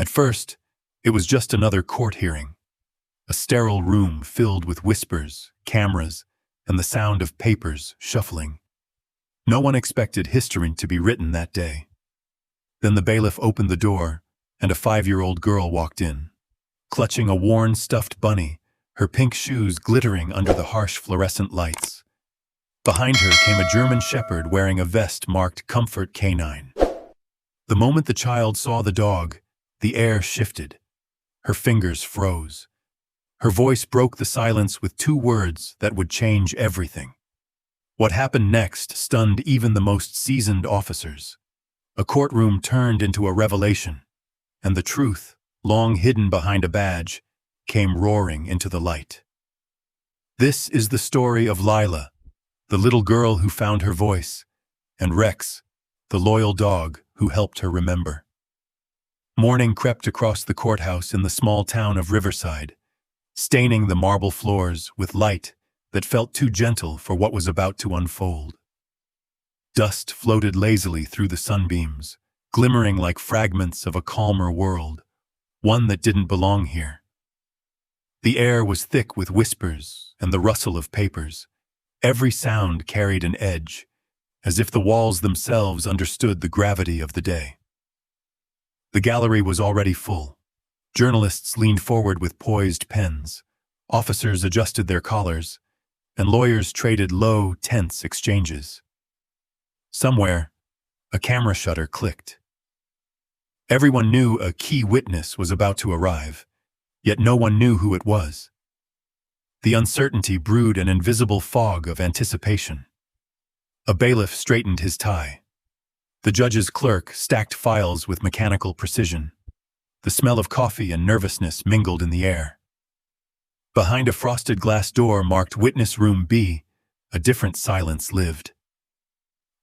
At first, it was just another court hearing, a sterile room filled with whispers, cameras, and the sound of papers shuffling. No one expected history to be written that day. Then the bailiff opened the door, and a 5-year-old girl walked in, clutching a worn stuffed bunny, her pink shoes glittering under the harsh fluorescent lights. Behind her came a German shepherd wearing a vest marked Comfort Canine. The moment the child saw the dog, the air shifted. Her fingers froze. Her voice broke the silence with 2 words that would change everything. What happened next stunned even the most seasoned officers. A courtroom turned into a revelation, and the truth, long hidden behind a badge, came roaring into the light. This is the story of Lila, the little girl who found her voice, and Rex, the loyal dog who helped her remember. Morning crept across the courthouse in the small town of Riverside, staining the marble floors with light that felt too gentle for what was about to unfold. Dust floated lazily through the sunbeams, glimmering like fragments of a calmer world, one that didn't belong here. The air was thick with whispers and the rustle of papers. Every sound carried an edge, as if the walls themselves understood the gravity of the day. The gallery was already full. Journalists leaned forward with poised pens, officers adjusted their collars, and lawyers traded low, tense exchanges. Somewhere, a camera shutter clicked. Everyone knew a key witness was about to arrive, yet no one knew who it was. The uncertainty brewed an invisible fog of anticipation. A bailiff straightened his tie. The judge's clerk stacked files with mechanical precision. The smell of coffee and nervousness mingled in the air. Behind a frosted glass door marked Witness Room B, a different silence lived.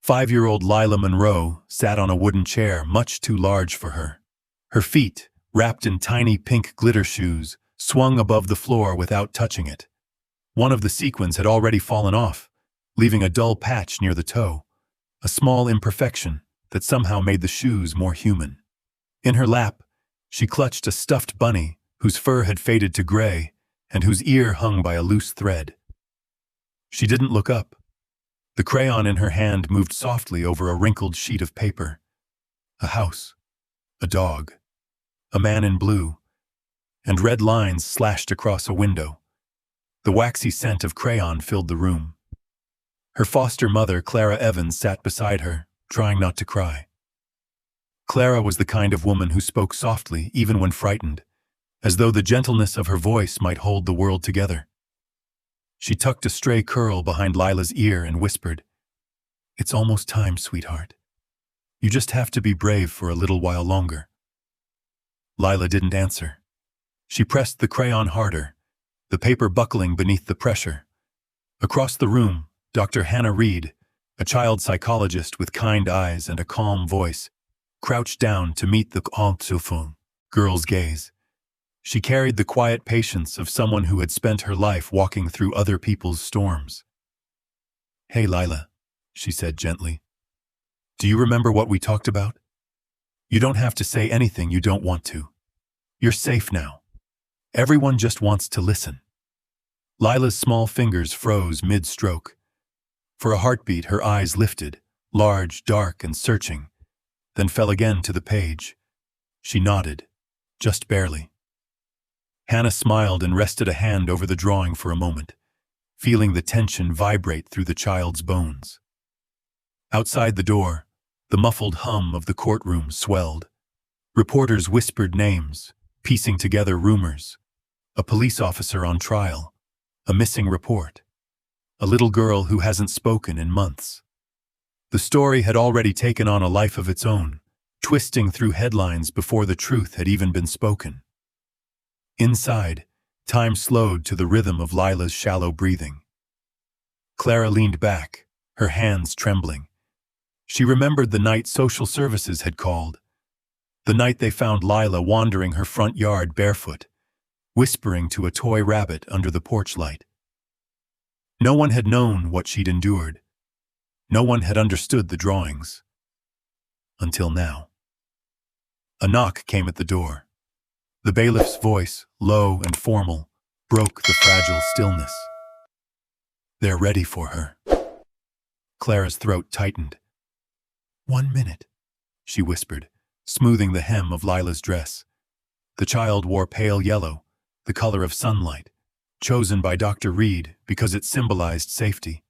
5-year-old Lila Monroe sat on a wooden chair much too large for her. Her feet, wrapped in tiny pink glitter shoes, swung above the floor without touching it. One of the sequins had already fallen off, leaving a dull patch near the toe, a small imperfection that somehow made the shoes more human. In her lap, she clutched a stuffed bunny whose fur had faded to gray and whose ear hung by a loose thread. She didn't look up. The crayon in her hand moved softly over a wrinkled sheet of paper. A house, a dog, a man in blue, and red lines slashed across a window. The waxy scent of crayon filled the room. Her foster mother, Clara Evans, sat beside her, trying not to cry. Clara was the kind of woman who spoke softly even when frightened, as though the gentleness of her voice might hold the world together. She tucked a stray curl behind Lila's ear and whispered, "It's almost time, sweetheart. You just have to be brave for a little while longer." Lila didn't answer. She pressed the crayon harder, the paper buckling beneath the pressure. Across the room, Dr. Hannah Reed, a child psychologist with kind eyes and a calm voice, crouched down to meet the girl's gaze. She carried the quiet patience of someone who had spent her life walking through other people's storms. "Hey, Lila," she said gently. "Do you remember what we talked about? You don't have to say anything you don't want to. You're safe now. Everyone just wants to listen." Lila's small fingers froze mid-stroke. For a heartbeat, her eyes lifted, large, dark, and searching, then fell again to the page. She nodded, just barely. Hannah smiled and rested a hand over the drawing for a moment, feeling the tension vibrate through the child's bones. Outside the door, the muffled hum of the courtroom swelled. Reporters whispered names, piecing together rumors. A police officer on trial, a missing report, a little girl who hasn't spoken in months. The story had already taken on a life of its own, twisting through headlines before the truth had even been spoken. Inside, time slowed to the rhythm of Lila's shallow breathing. Clara leaned back, her hands trembling. She remembered the night social services had called, the night they found Lila wandering her front yard barefoot, whispering to a toy rabbit under the porch light. No one had known what she'd endured. No one had understood the drawings. Until now. A knock came at the door. The bailiff's voice, low and formal, broke the fragile stillness. "They're ready for her." Clara's throat tightened. "1 minute," she whispered, smoothing the hem of Lila's dress. The child wore pale yellow, the color of sunlight, chosen by Dr. Reed because it symbolized safety.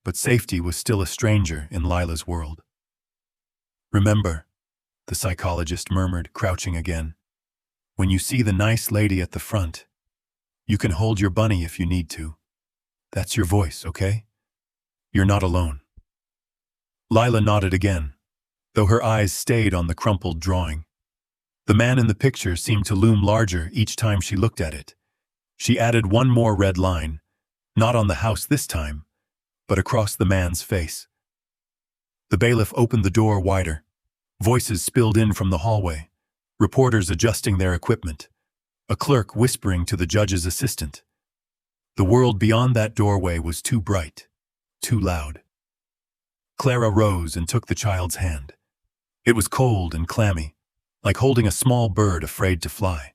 But safety was still a stranger in Lila's world. "Remember," the psychologist murmured, crouching again, "when you see the nice lady at the front, you can hold your bunny if you need to. That's your voice, okay? You're not alone." Lila nodded again, though her eyes stayed on the crumpled drawing. The man in the picture seemed to loom larger each time she looked at it. She added one more red line, not on the house this time, but across the man's face. The bailiff opened the door wider. Voices spilled in from the hallway, reporters adjusting their equipment, a clerk whispering to the judge's assistant. The world beyond that doorway was too bright, too loud. Clara rose and took the child's hand. It was cold and clammy, like holding a small bird afraid to fly.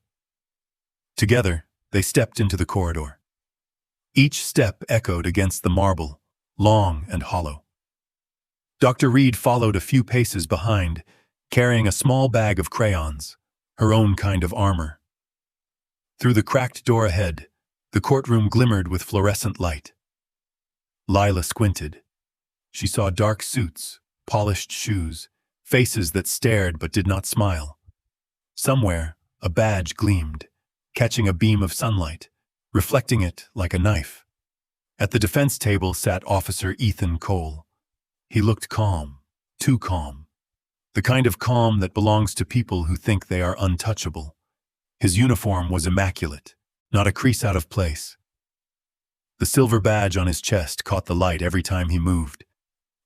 Together, they stepped into the corridor. Each step echoed against the marble, long and hollow. Dr. Reed followed a few paces behind, carrying a small bag of crayons, her own kind of armor. Through the cracked door ahead, the courtroom glimmered with fluorescent light. Lila squinted. She saw dark suits, polished shoes, faces that stared but did not smile. Somewhere, a badge gleamed, catching a beam of sunlight, reflecting it like a knife. At the defense table sat Officer Ethan Cole. He looked calm, too calm. The kind of calm that belongs to people who think they are untouchable. His uniform was immaculate, not a crease out of place. The silver badge on his chest caught the light every time he moved.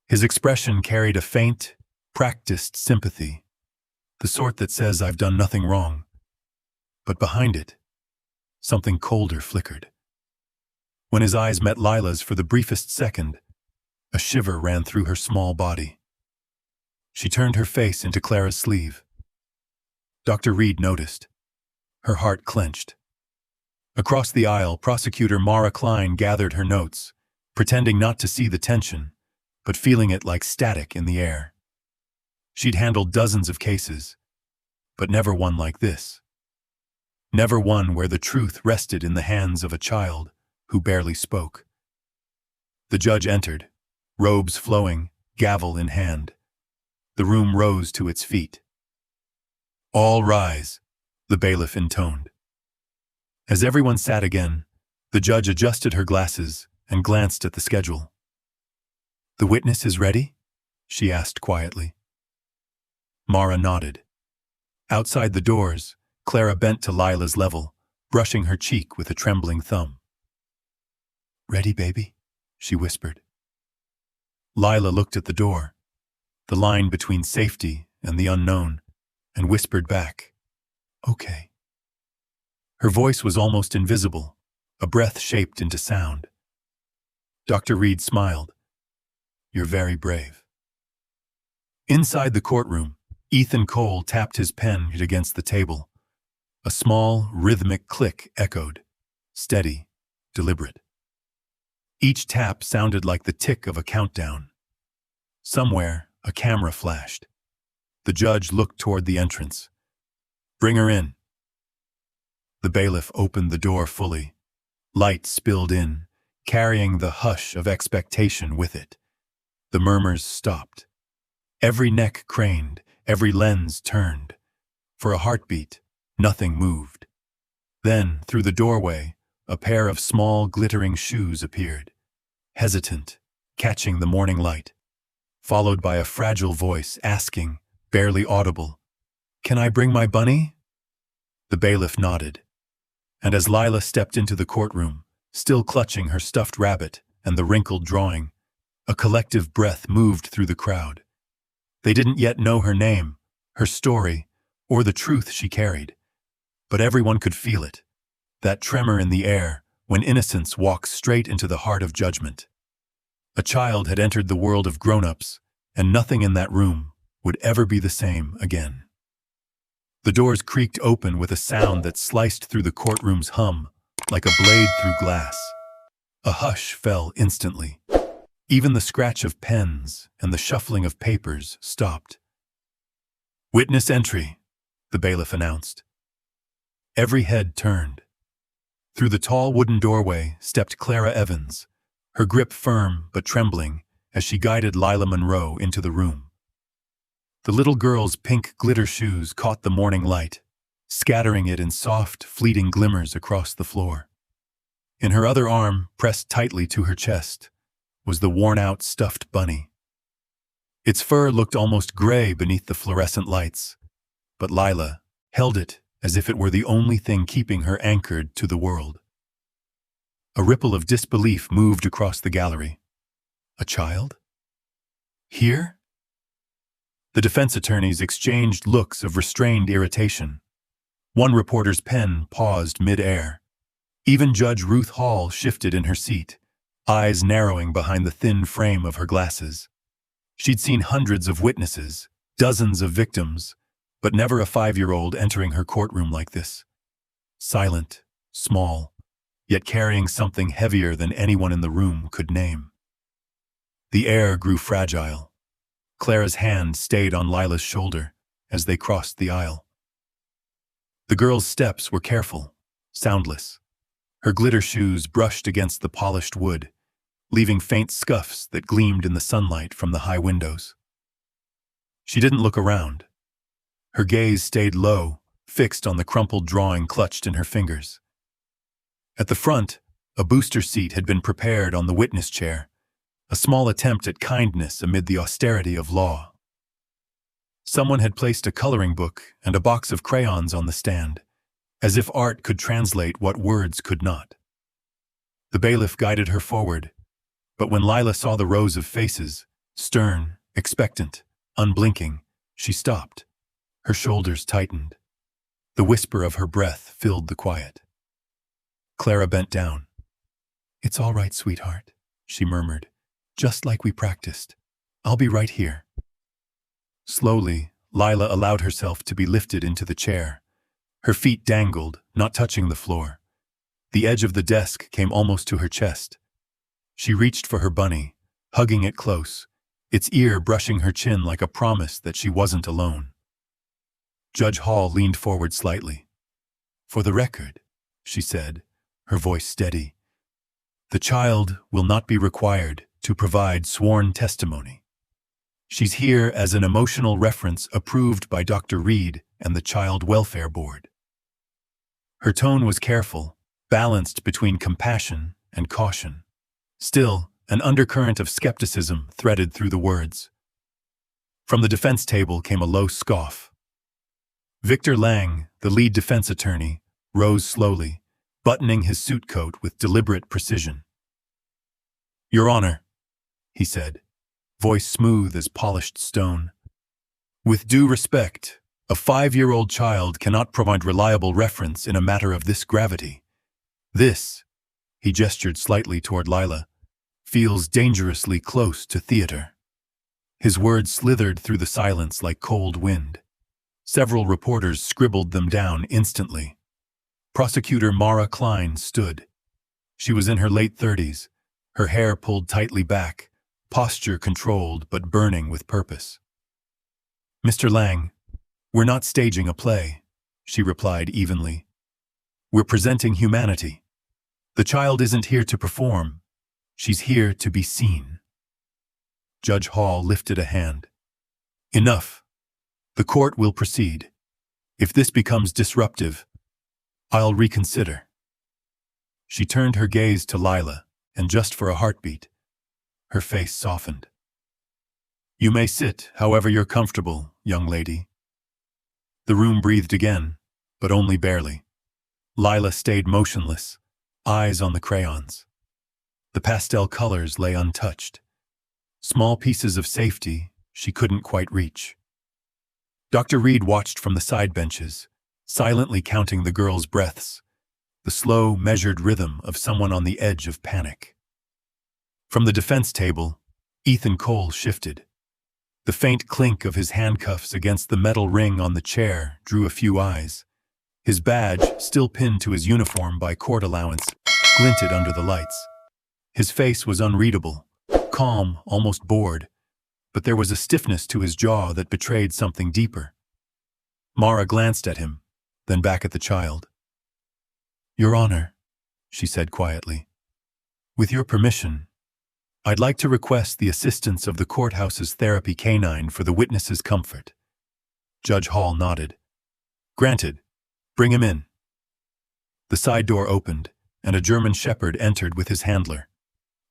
His expression carried a faint, practiced sympathy, the sort that says, "I've done nothing wrong." But behind it, something colder flickered. When his eyes met Lila's for the briefest second, a shiver ran through her small body. She turned her face into Clara's sleeve. Dr. Reed noticed. Her heart clenched. Across the aisle, Prosecutor Mara Klein gathered her notes, pretending not to see the tension, but feeling it like static in the air. She'd handled dozens of cases, but never one like this. Never one where the truth rested in the hands of a child who barely spoke. The judge entered, robes flowing, gavel in hand. The room rose to its feet. "All rise," the bailiff intoned. As everyone sat again, the judge adjusted her glasses and glanced at the schedule. "The witness is ready?" she asked quietly. Mara nodded. Outside the doors, Clara bent to Lila's level, brushing her cheek with a trembling thumb. "Ready, baby?" she whispered. Lila looked at the door, the line between safety and the unknown, and whispered back, "Okay." Her voice was almost invisible, a breath shaped into sound. Dr. Reed smiled. "You're very brave." Inside the courtroom, Ethan Cole tapped his pen against the table. A small, rhythmic click echoed, steady, deliberate. Each tap sounded like the tick of a countdown. Somewhere, a camera flashed. The judge looked toward the entrance. "Bring her in." The bailiff opened the door fully. Light spilled in, carrying the hush of expectation with it. The murmurs stopped. Every neck craned, every lens turned. For a heartbeat, nothing moved. Then, through the doorway, a pair of small, glittering shoes appeared, hesitant, catching the morning light, followed by a fragile voice asking, barely audible, "Can I bring my bunny?" The bailiff nodded. And as Lila stepped into the courtroom, still clutching her stuffed rabbit and the wrinkled drawing, a collective breath moved through the crowd. They didn't yet know her name, her story, or the truth she carried. But everyone could feel it, that tremor in the air when innocence walks straight into the heart of judgment. A child had entered the world of grown-ups, and nothing in that room would ever be the same again. The doors creaked open with a sound that sliced through the courtroom's hum, like a blade through glass. A hush fell instantly. Even the scratch of pens and the shuffling of papers stopped. "Witness entry," the bailiff announced. Every head turned. Through the tall wooden doorway stepped Clara Evans, her grip firm but trembling as she guided Lila Monroe into the room. The little girl's pink glitter shoes caught the morning light, scattering it in soft, fleeting glimmers across the floor. In her other arm, pressed tightly to her chest, was the worn-out stuffed bunny. Its fur looked almost gray beneath the fluorescent lights, but Lila held it as if it were the only thing keeping her anchored to the world. A ripple of disbelief moved across the gallery. A child? Here? The defense attorneys exchanged looks of restrained irritation. One reporter's pen paused mid-air. Even Judge Ruth Hall shifted in her seat, eyes narrowing behind the thin frame of her glasses. She'd seen hundreds of witnesses, dozens of victims, but never a 5-year-old entering her courtroom like this. Silent, small, yet carrying something heavier than anyone in the room could name. The air grew fragile. Clara's hand stayed on Lila's shoulder as they crossed the aisle. The girl's steps were careful, soundless. Her glitter shoes brushed against the polished wood, leaving faint scuffs that gleamed in the sunlight from the high windows. She didn't look around. Her gaze stayed low, fixed on the crumpled drawing clutched in her fingers. At the front, a booster seat had been prepared on the witness chair, a small attempt at kindness amid the austerity of law. Someone had placed a coloring book and a box of crayons on the stand, as if art could translate what words could not. The bailiff guided her forward, but when Lila saw the rows of faces, stern, expectant, unblinking, she stopped. Her shoulders tightened. The whisper of her breath filled the quiet. Clara bent down. "It's all right, sweetheart," she murmured, "just like we practiced. I'll be right here." Slowly, Lila allowed herself to be lifted into the chair. Her feet dangled, not touching the floor. The edge of the desk came almost to her chest. She reached for her bunny, hugging it close, its ear brushing her chin like a promise that she wasn't alone. Judge Hall leaned forward slightly. "For the record," she said, her voice steady, "the child will not be required to provide sworn testimony. She's here as an emotional reference approved by Dr. Reed and the Child Welfare Board." Her tone was careful, balanced between compassion and caution. Still, an undercurrent of skepticism threaded through the words. From the defense table came a low scoff. Victor Lang, the lead defense attorney, rose slowly, buttoning his suit coat with deliberate precision. "Your Honor," he said, voice smooth as polished stone, "with due respect, a 5-year-old child cannot provide reliable reference in a matter of this gravity. This," he gestured slightly toward Lila, "feels dangerously close to theater." His words slithered through the silence like cold wind. Several reporters scribbled them down instantly. Prosecutor Mara Klein stood. She was in her late 30s, her hair pulled tightly back, posture controlled but burning with purpose. "Mr. Lang, we're not staging a play," she replied evenly. "We're presenting humanity. The child isn't here to perform. She's here to be seen." Judge Hall lifted a hand. "Enough. The court will proceed. If this becomes disruptive, I'll reconsider." She turned her gaze to Lila, and just for a heartbeat, her face softened. "You may sit however you're comfortable, young lady." The room breathed again, but only barely. Lila stayed motionless, eyes on the crayons. The pastel colors lay untouched. Small pieces of safety she couldn't quite reach. Dr. Reed watched from the side benches, silently counting the girl's breaths, the slow, measured rhythm of someone on the edge of panic. From the defense table, Ethan Cole shifted. The faint clink of his handcuffs against the metal ring on the chair drew a few eyes. His badge, still pinned to his uniform by court allowance, glinted under the lights. His face was unreadable, calm, almost bored, but there was a stiffness to his jaw that betrayed something deeper. Mara glanced at him, then back at the child. "Your Honor," she said quietly, "with your permission, I'd like to request the assistance of the courthouse's therapy canine for the witness's comfort." Judge Hall nodded. "Granted. Bring him in." The side door opened, and a German shepherd entered with his handler.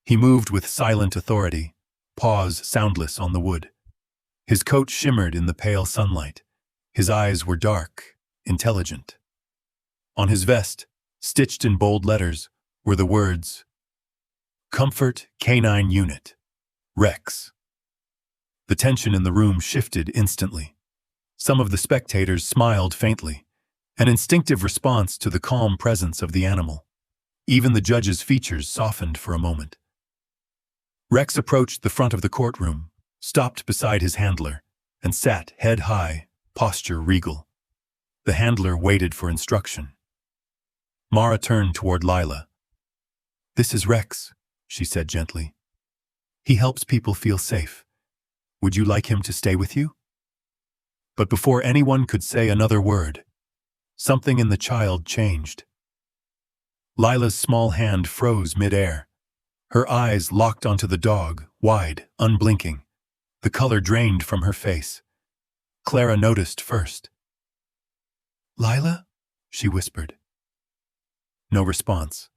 He moved with silent authority, paws soundless on the wood. His coat shimmered in the pale sunlight. His eyes were dark, intelligent. On his vest, stitched in bold letters, were the words, "Comfort Canine Unit, Rex." The tension in the room shifted instantly. Some of the spectators smiled faintly, an instinctive response to the calm presence of the animal. Even the judge's features softened for a moment. Rex approached the front of the courtroom, stopped beside his handler, and sat head high, posture regal. The handler waited for instruction. Mara turned toward Lila. "This is Rex," she said gently. "He helps people feel safe. Would you like him to stay with you?" But before anyone could say another word, something in the child changed. Lila's small hand froze mid-air. Her eyes locked onto the dog, wide, unblinking. The color drained from her face. Clara noticed first. "Lila?" she whispered. No response.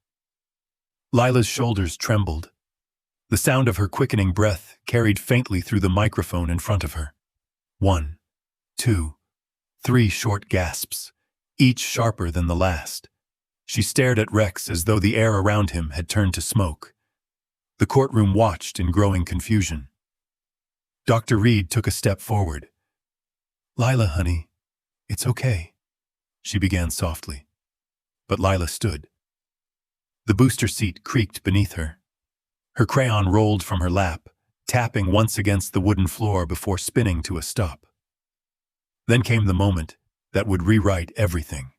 Lila's shoulders trembled. The sound of her quickening breath carried faintly through the microphone in front of her. 1, 2, 3 short gasps, each sharper than the last. She stared at Rex as though the air around him had turned to smoke. The courtroom watched in growing confusion. Dr. Reed took a step forward. "Lila, honey, it's okay," she began softly. But Lila stood. The booster seat creaked beneath her. Her crayon rolled from her lap, tapping once against the wooden floor before spinning to a stop. Then came the moment that would rewrite everything.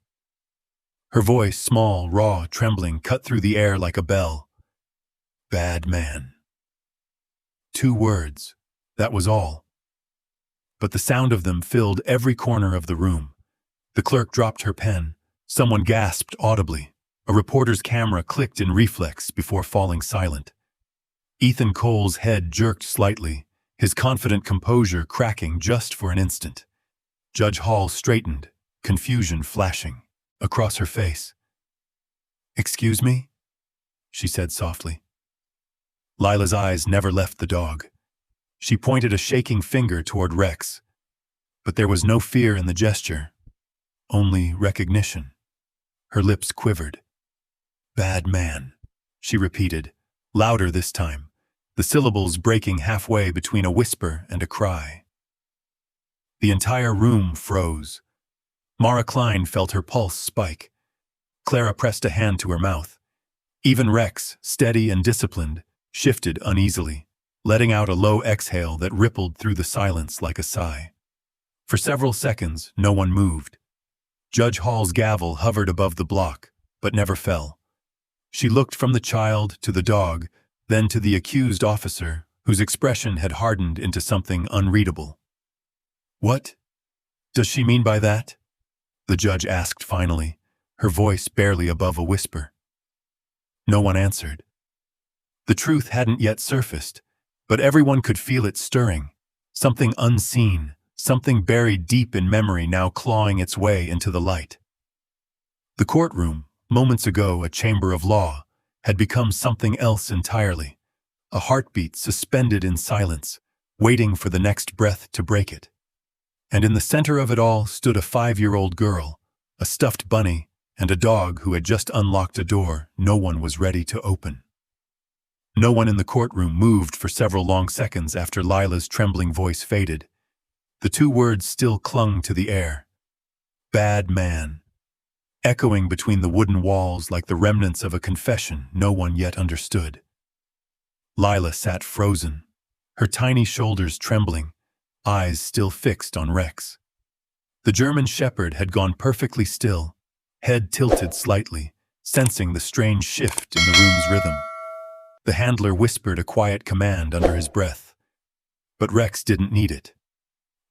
Her voice, small, raw, trembling, cut through the air like a bell. "Bad man." 2 words, that was all. But the sound of them filled every corner of the room. The clerk dropped her pen. Someone gasped audibly. A reporter's camera clicked in reflex before falling silent. Ethan Cole's head jerked slightly, his confident composure cracking just for an instant. Judge Hall straightened, confusion flashing across her face. "Excuse me?" she said softly. Lila's eyes never left the dog. She pointed a shaking finger toward Rex. But there was no fear in the gesture, only recognition. Her lips quivered. "Bad man," she repeated, louder this time, the syllables breaking halfway between a whisper and a cry. The entire room froze. Mara Klein felt her pulse spike. Clara pressed a hand to her mouth. Even Rex, steady and disciplined, shifted uneasily, letting out a low exhale that rippled through the silence like a sigh. For several seconds, no one moved. Judge Hall's gavel hovered above the block, but never fell. She looked from the child to the dog, then to the accused officer, whose expression had hardened into something unreadable. "What does she mean by that?" the judge asked finally, her voice barely above a whisper. No one answered. The truth hadn't yet surfaced, but everyone could feel it stirring. Something unseen, something buried deep in memory now clawing its way into the light. The courtroom, moments ago a chamber of law, had become something else entirely. A heartbeat suspended in silence, waiting for the next breath to break it. And in the center of it all stood a 5-year-old girl, a stuffed bunny, and a dog who had just unlocked a door no one was ready to open. No one in the courtroom moved for several long seconds after Lila's trembling voice faded. The 2 words still clung to the air. "Bad man," echoing between the wooden walls like the remnants of a confession no one yet understood. Lila sat frozen, her tiny shoulders trembling, eyes still fixed on Rex. The German shepherd had gone perfectly still, head tilted slightly, sensing the strange shift in the room's rhythm. The handler whispered a quiet command under his breath, but Rex didn't need it.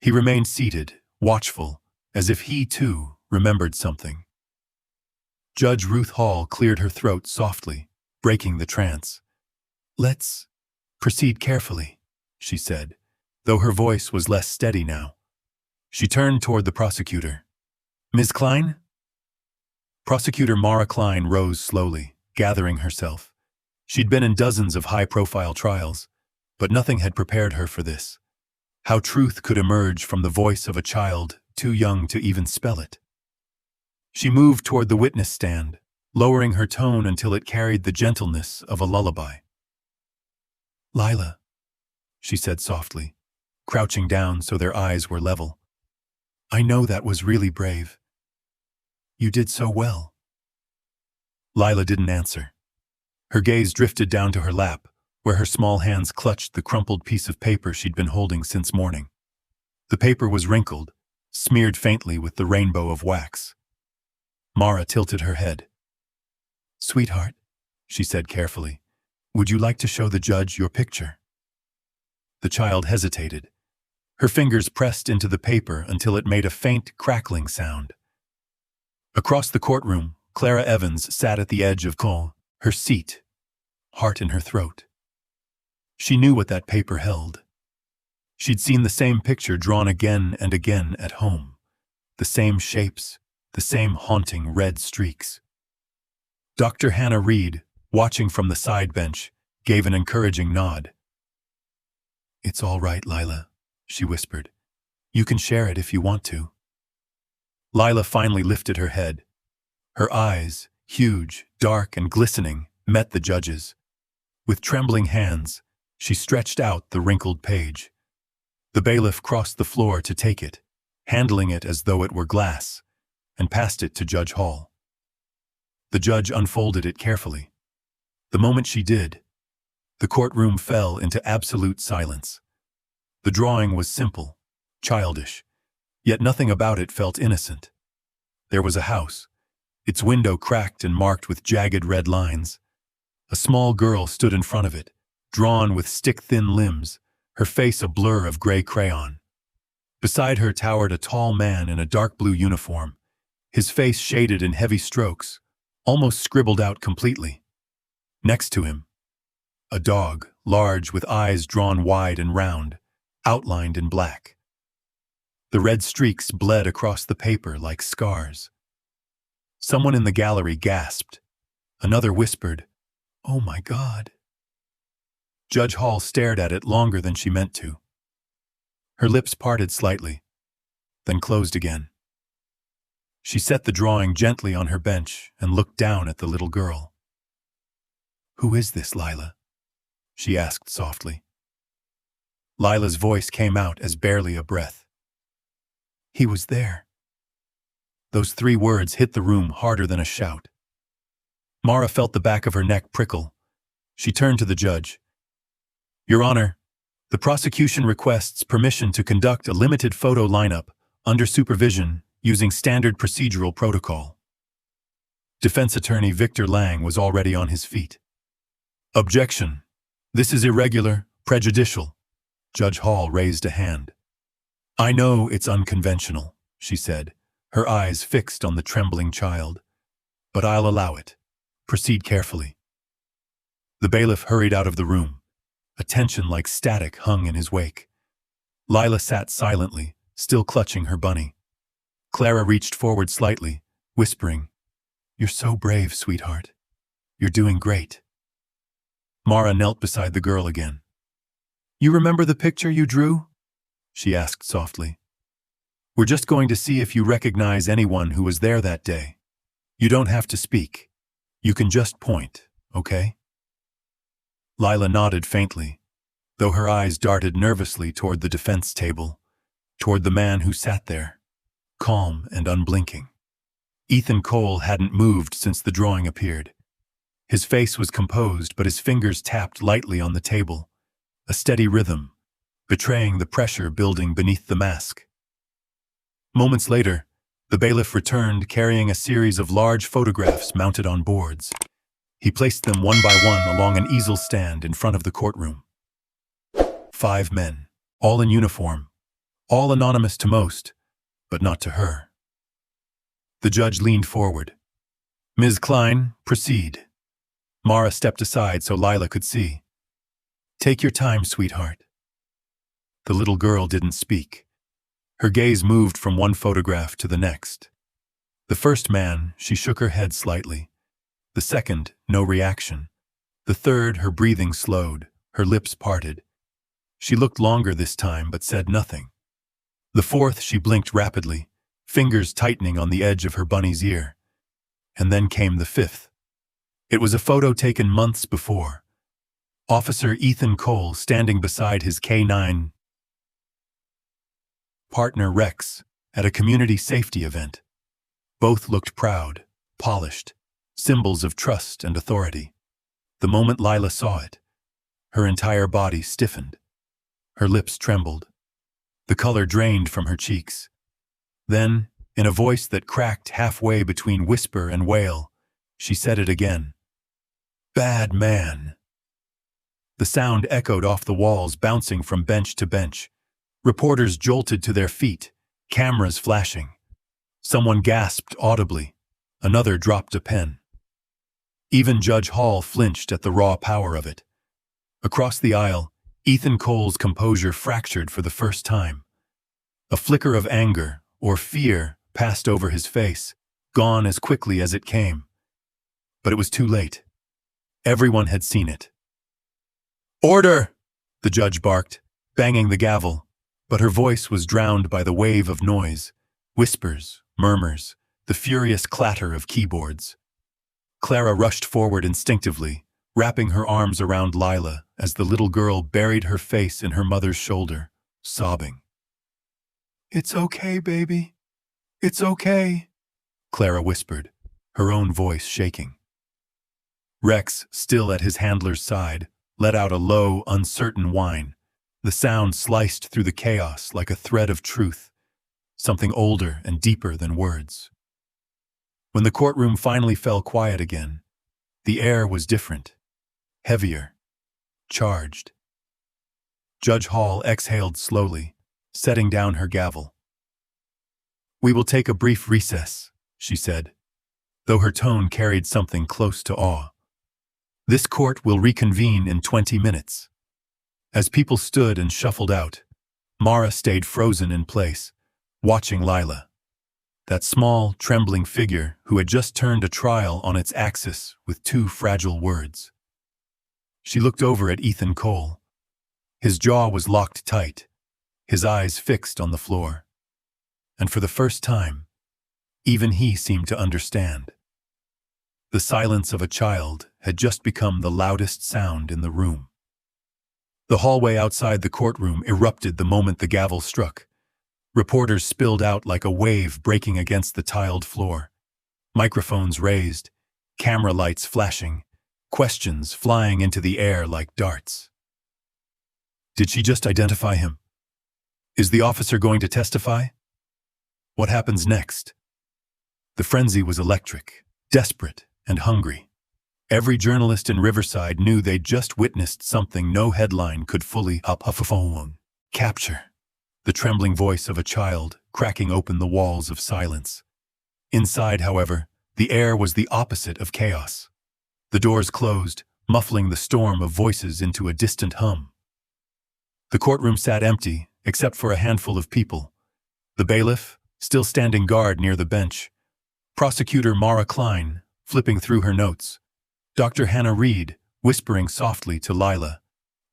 He remained seated, watchful, as if he, too, remembered something. Judge Ruth Hall cleared her throat softly, breaking the trance. "Let's proceed carefully," she said, though her voice was less steady now. She turned toward the prosecutor. "Ms. Klein?" Prosecutor Mara Klein rose slowly, gathering herself. She'd been in dozens of high-profile trials, but nothing had prepared her for this. How truth could emerge from the voice of a child too young to even spell it. She moved toward the witness stand, lowering her tone until it carried the gentleness of a lullaby. "Lila," she said softly, crouching down so their eyes were level. "I know that was really brave. You did so well." Lila didn't answer. Her gaze drifted down to her lap, where her small hands clutched the crumpled piece of paper she'd been holding since morning. The paper was wrinkled, smeared faintly with the rainbow of wax. Mara tilted her head. "Sweetheart," she said carefully, "would you like to show the judge your picture?" The child hesitated. Her fingers pressed into the paper until it made a faint, crackling sound. Across the courtroom, Clara Evans sat at the edge of Cole, her seat, heart in her throat. She knew what that paper held. She'd seen the same picture drawn again and again at home, the same shapes, the same haunting red streaks. Dr. Hannah Reed, watching from the side bench, gave an encouraging nod. "It's all right, Lila," she whispered. "You can share it if you want to." Lila finally lifted her head. Her eyes, huge, dark, and glistening, met the judge's. With trembling hands, she stretched out the wrinkled page. The bailiff crossed the floor to take it, handling it as though it were glass, and passed it to Judge Hall. The judge unfolded it carefully. The moment she did, the courtroom fell into absolute silence. The drawing was simple, childish, yet nothing about it felt innocent. There was a house, its window cracked and marked with jagged red lines. A small girl stood in front of it, drawn with stick-thin limbs, her face a blur of gray crayon. Beside her towered a tall man in a dark blue uniform, his face shaded in heavy strokes, almost scribbled out completely. Next to him, a dog, large with eyes drawn wide and round, outlined in black. The red streaks bled across the paper like scars. Someone in the gallery gasped. Another whispered, "Oh my God." Judge Hall stared at it longer than she meant to. Her lips parted slightly, then closed again. She set the drawing gently on her bench and looked down at the little girl. "Who is this, Lila?" she asked softly. Lila's voice came out as barely a breath. "He was there." Those 3 words hit the room harder than a shout. Mara felt the back of her neck prickle. She turned to the judge. "Your Honor, the prosecution requests permission to conduct a limited photo lineup under supervision using standard procedural protocol." Defense attorney Victor Lang was already on his feet. "Objection. This is irregular, prejudicial." Judge Hall raised a hand. "I know it's unconventional," she said, her eyes fixed on the trembling child, "but I'll allow it. Proceed carefully." The bailiff hurried out of the room. A tension like static hung in his wake. Lila sat silently, still clutching her bunny. Clara reached forward slightly, whispering, "You're so brave, sweetheart. You're doing great." Mara knelt beside the girl again. "You remember the picture you drew?" she asked softly. "We're just going to see if you recognize anyone who was there that day. You don't have to speak. You can just point, okay?" Lila nodded faintly, though her eyes darted nervously toward the defense table, toward the man who sat there, calm and unblinking. Ethan Cole hadn't moved since the drawing appeared. His face was composed, but his fingers tapped lightly on the table, a steady rhythm, betraying the pressure building beneath the mask. Moments later, the bailiff returned carrying a series of large photographs mounted on boards. He placed them one by one along an easel stand in front of the courtroom. 5 men, all in uniform, all anonymous to most, but not to her. The judge leaned forward. "Ms. Klein, proceed." Mara stepped aside so Lila could see. "Take your time, sweetheart." The little girl didn't speak. Her gaze moved from one photograph to the next. The first man, she shook her head slightly. The second, no reaction. The third, her breathing slowed, her lips parted. She looked longer this time but said nothing. The fourth, she blinked rapidly, fingers tightening on the edge of her bunny's ear. And then came the fifth. It was a photo taken months before. Officer Ethan Cole standing beside his K9 partner Rex at a community safety event. Both looked proud, polished, symbols of trust and authority. The moment Lila saw it, her entire body stiffened. Her lips trembled. The color drained from her cheeks. Then, in a voice that cracked halfway between whisper and wail, she said it again. "Bad man." The sound echoed off the walls, bouncing from bench to bench. Reporters jolted to their feet, cameras flashing. Someone gasped audibly. Another dropped a pen. Even Judge Hall flinched at the raw power of it. Across the aisle, Ethan Cole's composure fractured for the first time. A flicker of anger, or fear, passed over his face, gone as quickly as it came. But it was too late. Everyone had seen it. "Order!" the judge barked, banging the gavel, but her voice was drowned by the wave of noise, whispers, murmurs, the furious clatter of keyboards. Clara rushed forward instinctively, wrapping her arms around Lila as the little girl buried her face in her mother's shoulder, sobbing. "It's okay, baby. It's okay," Clara whispered, her own voice shaking. Rex, still at his handler's side, let out a low, uncertain whine. The sound sliced through the chaos like a thread of truth, something older and deeper than words. When the courtroom finally fell quiet again, the air was different, heavier, charged. Judge Hall exhaled slowly, setting down her gavel. "We will take a brief recess," she said, though her tone carried something close to awe. "This court will reconvene in 20 minutes. As people stood and shuffled out, Mara stayed frozen in place, watching Lila, that small, trembling figure who had just turned a trial on its axis with 2 fragile words. She looked over at Ethan Cole. His jaw was locked tight, his eyes fixed on the floor. And for the first time, even he seemed to understand. The silence of a child had just become the loudest sound in the room. The hallway outside the courtroom erupted the moment the gavel struck. Reporters spilled out like a wave breaking against the tiled floor. Microphones raised, camera lights flashing, questions flying into the air like darts. Did she just identify him? Is the officer going to testify? What happens next? The frenzy was electric, desperate, and hungry. Every journalist in Riverside knew they'd just witnessed something no headline could fully capture. The trembling voice of a child cracking open the walls of silence. Inside, however, the air was the opposite of chaos. The doors closed, muffling the storm of voices into a distant hum. The courtroom sat empty, except for a handful of people. The bailiff, still standing guard near the bench. Prosecutor Mara Klein, flipping through her notes. Dr. Hannah Reed, whispering softly to Lila.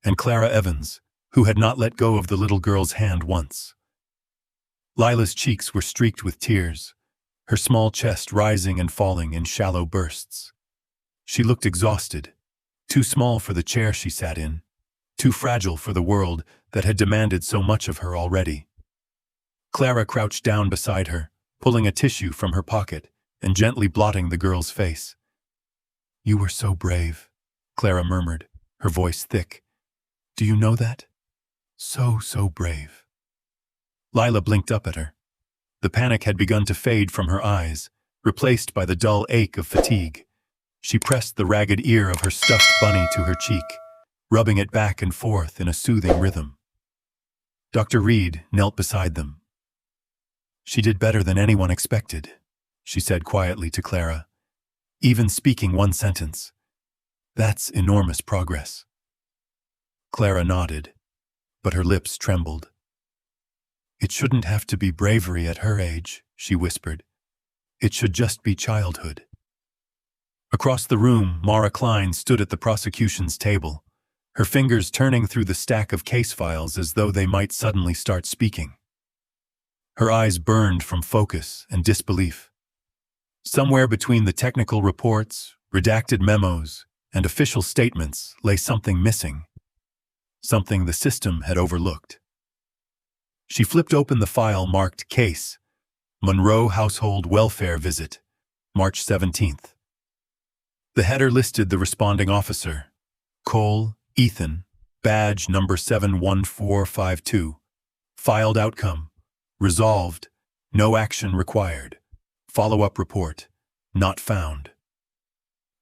And Clara Evans, who had not let go of the little girl's hand once. Lila's cheeks were streaked with tears, her small chest rising and falling in shallow bursts. She looked exhausted, too small for the chair she sat in, too fragile for the world that had demanded so much of her already. Clara crouched down beside her, pulling a tissue from her pocket and gently blotting the girl's face. "You were so brave," Clara murmured, her voice thick. "Do you know that?" So brave. Lila blinked up at her. The panic had begun to fade from her eyes, replaced by the dull ache of fatigue. She pressed the ragged ear of her stuffed bunny to her cheek, rubbing it back and forth in a soothing rhythm. Dr. Reed knelt beside them. "She did better than anyone expected," she said quietly to Clara, "even speaking one sentence. That's enormous progress." Clara nodded, but her lips trembled. "It shouldn't have to be bravery at her age," she whispered. "It should just be childhood." Across the room, Mara Klein stood at the prosecution's table, her fingers turning through the stack of case files as though they might suddenly start speaking. Her eyes burned from focus and disbelief. Somewhere between the technical reports, redacted memos, and official statements lay something missing, something the system had overlooked. She flipped open the file marked Case, Monroe Household Welfare Visit, March 17th. The header listed the responding officer, Cole Ethan, badge number 71452. Filed outcome, resolved, no action required. Follow-up report, not found.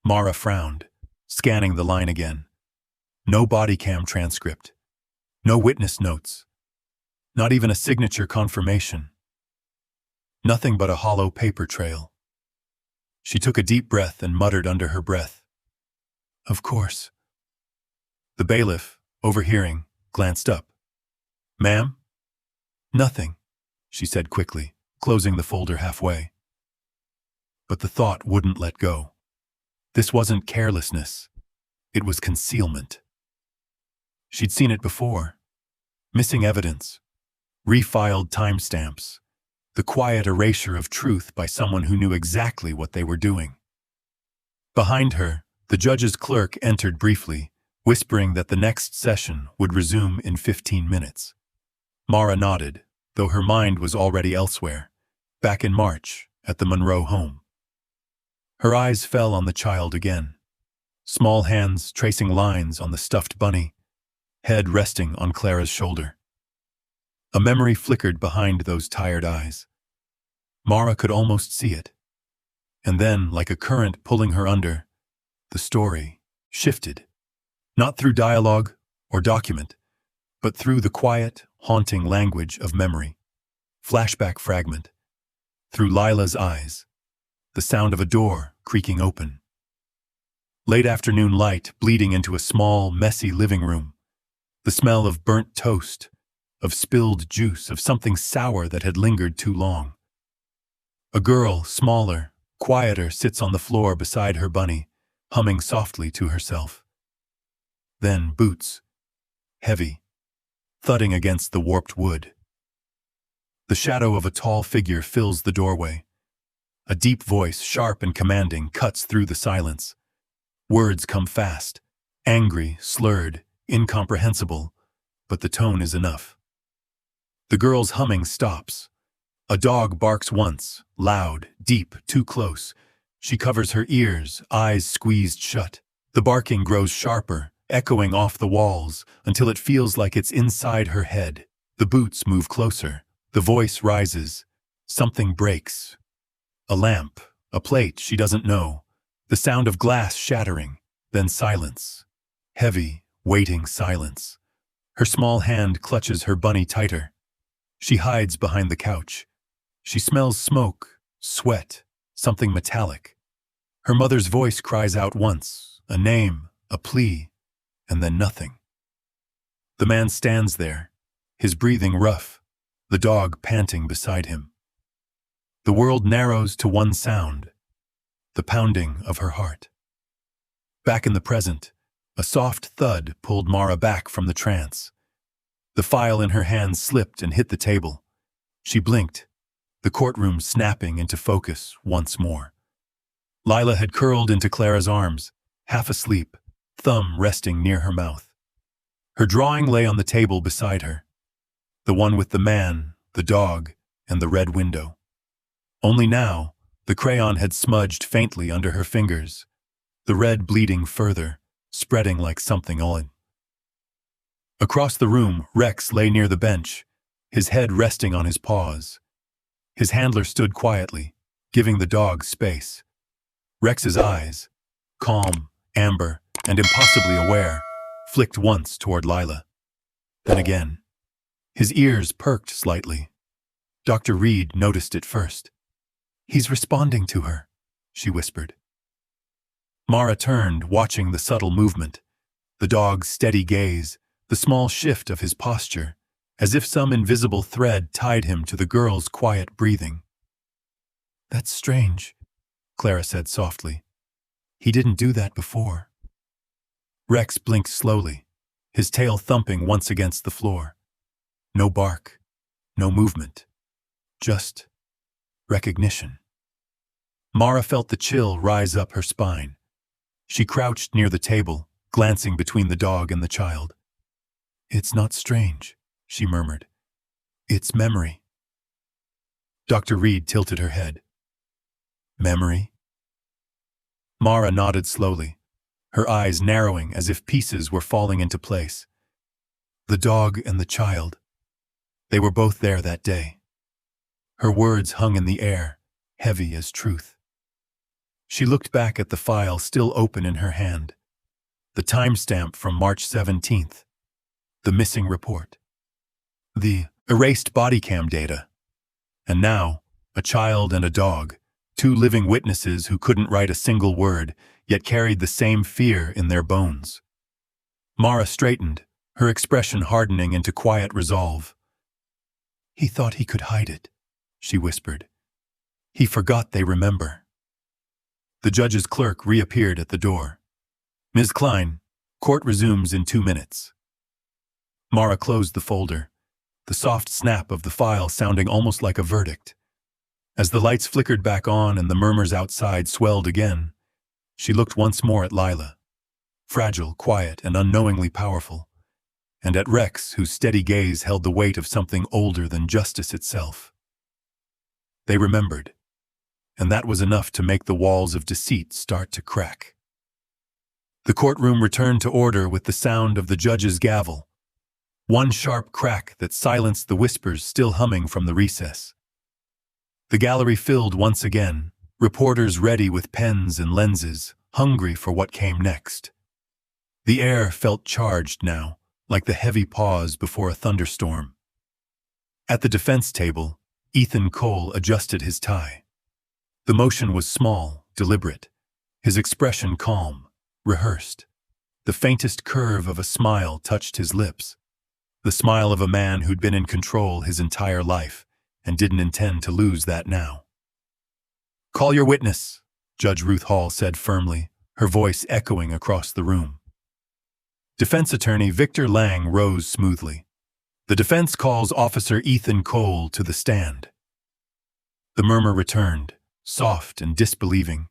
Mara frowned, scanning the line again. No body cam transcript. No witness notes. Not even a signature confirmation. Nothing but a hollow paper trail. She took a deep breath and muttered under her breath, "Of course." The bailiff, overhearing, glanced up. "Ma'am?" "Nothing," she said quickly, closing the folder halfway. But the thought wouldn't let go. This wasn't carelessness. It was concealment. She'd seen it before. Missing evidence. Refiled timestamps. The quiet erasure of truth by someone who knew exactly what they were doing. Behind her, the judge's clerk entered briefly, whispering that the next session would resume in 15 minutes. Mara nodded, though her mind was already elsewhere, back in March, at the Monroe home. Her eyes fell on the child again. Small hands tracing lines on the stuffed bunny, head resting on Clara's shoulder. A memory flickered behind those tired eyes. Mara could almost see it. And then, like a current pulling her under, the story shifted. Not through dialogue or document, but through the quiet, haunting language of memory. Flashback fragment. Through Lila's eyes. The sound of a door creaking open. Late afternoon light bleeding into a small, messy living room. The smell of burnt toast, of spilled juice, of something sour that had lingered too long. A girl, smaller, quieter, sits on the floor beside her bunny, humming softly to herself. Then boots, heavy, thudding against the warped wood. The shadow of a tall figure fills the doorway. A deep voice, sharp and commanding, cuts through the silence. Words come fast, angry, slurred, incomprehensible, but the tone is enough. The girl's humming stops. A dog barks once, loud, deep, too close. She covers her ears, eyes squeezed shut. The barking grows sharper, echoing off the walls, until it feels like it's inside her head. The boots move closer. The voice rises. Something breaks. A lamp, a plate she doesn't know. The sound of glass shattering, then silence. Heavy, waiting silence. Her small hand clutches her bunny tighter. She hides behind the couch. She smells smoke, sweat, something metallic. Her mother's voice cries out once, a name, a plea, and then nothing. The man stands there, his breathing rough, the dog panting beside him. The world narrows to one sound, the pounding of her heart. Back in the present, a soft thud pulled Mara back from the trance. The file in her hand slipped and hit the table. She blinked, the courtroom snapping into focus once more. Lila had curled into Clara's arms, half asleep, thumb resting near her mouth. Her drawing lay on the table beside her, the one with the man, the dog, and the red window. Only now, the crayon had smudged faintly under her fingers, the red bleeding further, spreading like something on. Across the room, Rex lay near the bench, his head resting on his paws. His handler stood quietly, giving the dog space. Rex's eyes, calm, amber, and impossibly aware, flicked once toward Lila. Then again. His ears perked slightly. Dr. Reed noticed it first. "He's responding to her," she whispered. Mara turned, watching the subtle movement, the dog's steady gaze, the small shift of his posture, as if some invisible thread tied him to the girl's quiet breathing. "That's strange," Clara said softly. "He didn't do that before." Rex blinked slowly, his tail thumping once against the floor. No bark, no movement, just recognition. Mara felt the chill rise up her spine. She crouched near the table, glancing between the dog and the child. "It's not strange," she murmured. "It's memory." Dr. Reed tilted her head. "Memory?" Mara nodded slowly, her eyes narrowing as if pieces were falling into place. The dog and the child. They were both there that day. Her words hung in the air, heavy as truth. She looked back at the file still open in her hand. The timestamp from March 17th. The missing report. The erased body cam data. And now, a child and a dog, two living witnesses who couldn't write a single word, yet carried the same fear in their bones. Mara straightened, her expression hardening into quiet resolve. "He thought he could hide it," she whispered. "He forgot they remember." The judge's clerk reappeared at the door. "Ms. Klein, court resumes in 2 minutes." Mara closed the folder, the soft snap of the file sounding almost like a verdict. As the lights flickered back on and the murmurs outside swelled again, she looked once more at Lila, fragile, quiet, and unknowingly powerful, and at Rex, whose steady gaze held the weight of something older than justice itself. They remembered, and that was enough to make the walls of deceit start to crack. The courtroom returned to order with the sound of the judge's gavel, one sharp crack that silenced the whispers still humming from the recess. The gallery filled once again, reporters ready with pens and lenses, hungry for what came next. The air felt charged now, like the heavy pause before a thunderstorm. At the defense table, Ethan Cole adjusted his tie. The motion was small, deliberate, his expression calm, rehearsed. The faintest curve of a smile touched his lips, the smile of a man who'd been in control his entire life and didn't intend to lose that now. "Call your witness," Judge Ruth Hall said firmly, her voice echoing across the room. Defense attorney Victor Lang rose smoothly. "The defense calls Officer Ethan Cole to the stand." The murmur returned, soft and disbelieving.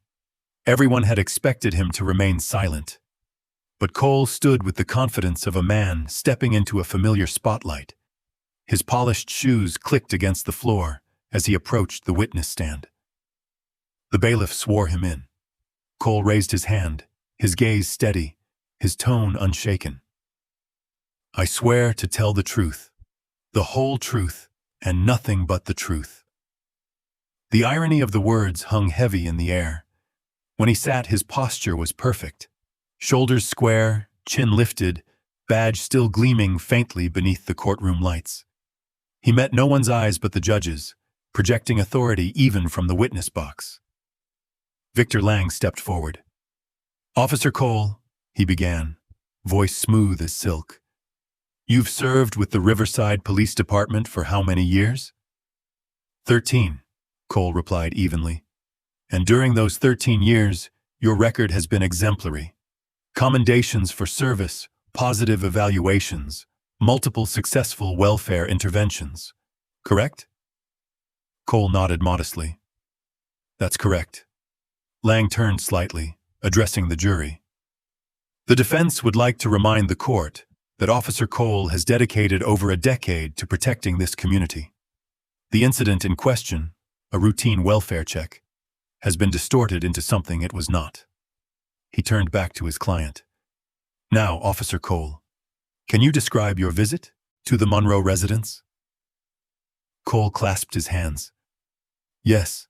Everyone had expected him to remain silent. But Cole stood with the confidence of a man stepping into a familiar spotlight. His polished shoes clicked against the floor as he approached the witness stand. The bailiff swore him in. Cole raised his hand, his gaze steady, his tone unshaken. "I swear to tell the truth, the whole truth, and nothing but the truth." The irony of the words hung heavy in the air. When he sat, his posture was perfect. Shoulders square, chin lifted, badge still gleaming faintly beneath the courtroom lights. He met no one's eyes but the judge's, projecting authority even from the witness box. Victor Lang stepped forward. "Officer Cole," he began, voice smooth as silk. "You've served with the Riverside Police Department for how many years?" 13, Cole replied evenly. "And during those 13 years, your record has been exemplary. Commendations for service, positive evaluations, multiple successful welfare interventions. Correct?" Cole nodded modestly. "That's correct." Lang turned slightly, addressing the jury. "The defense would like to remind the court that Officer Cole has dedicated over a decade to protecting this community. The incident in question, a routine welfare check, has been distorted into something it was not." He turned back to his client. "Now, Officer Cole, Can you describe your visit to the Monroe residence? Cole clasped his hands. Yes.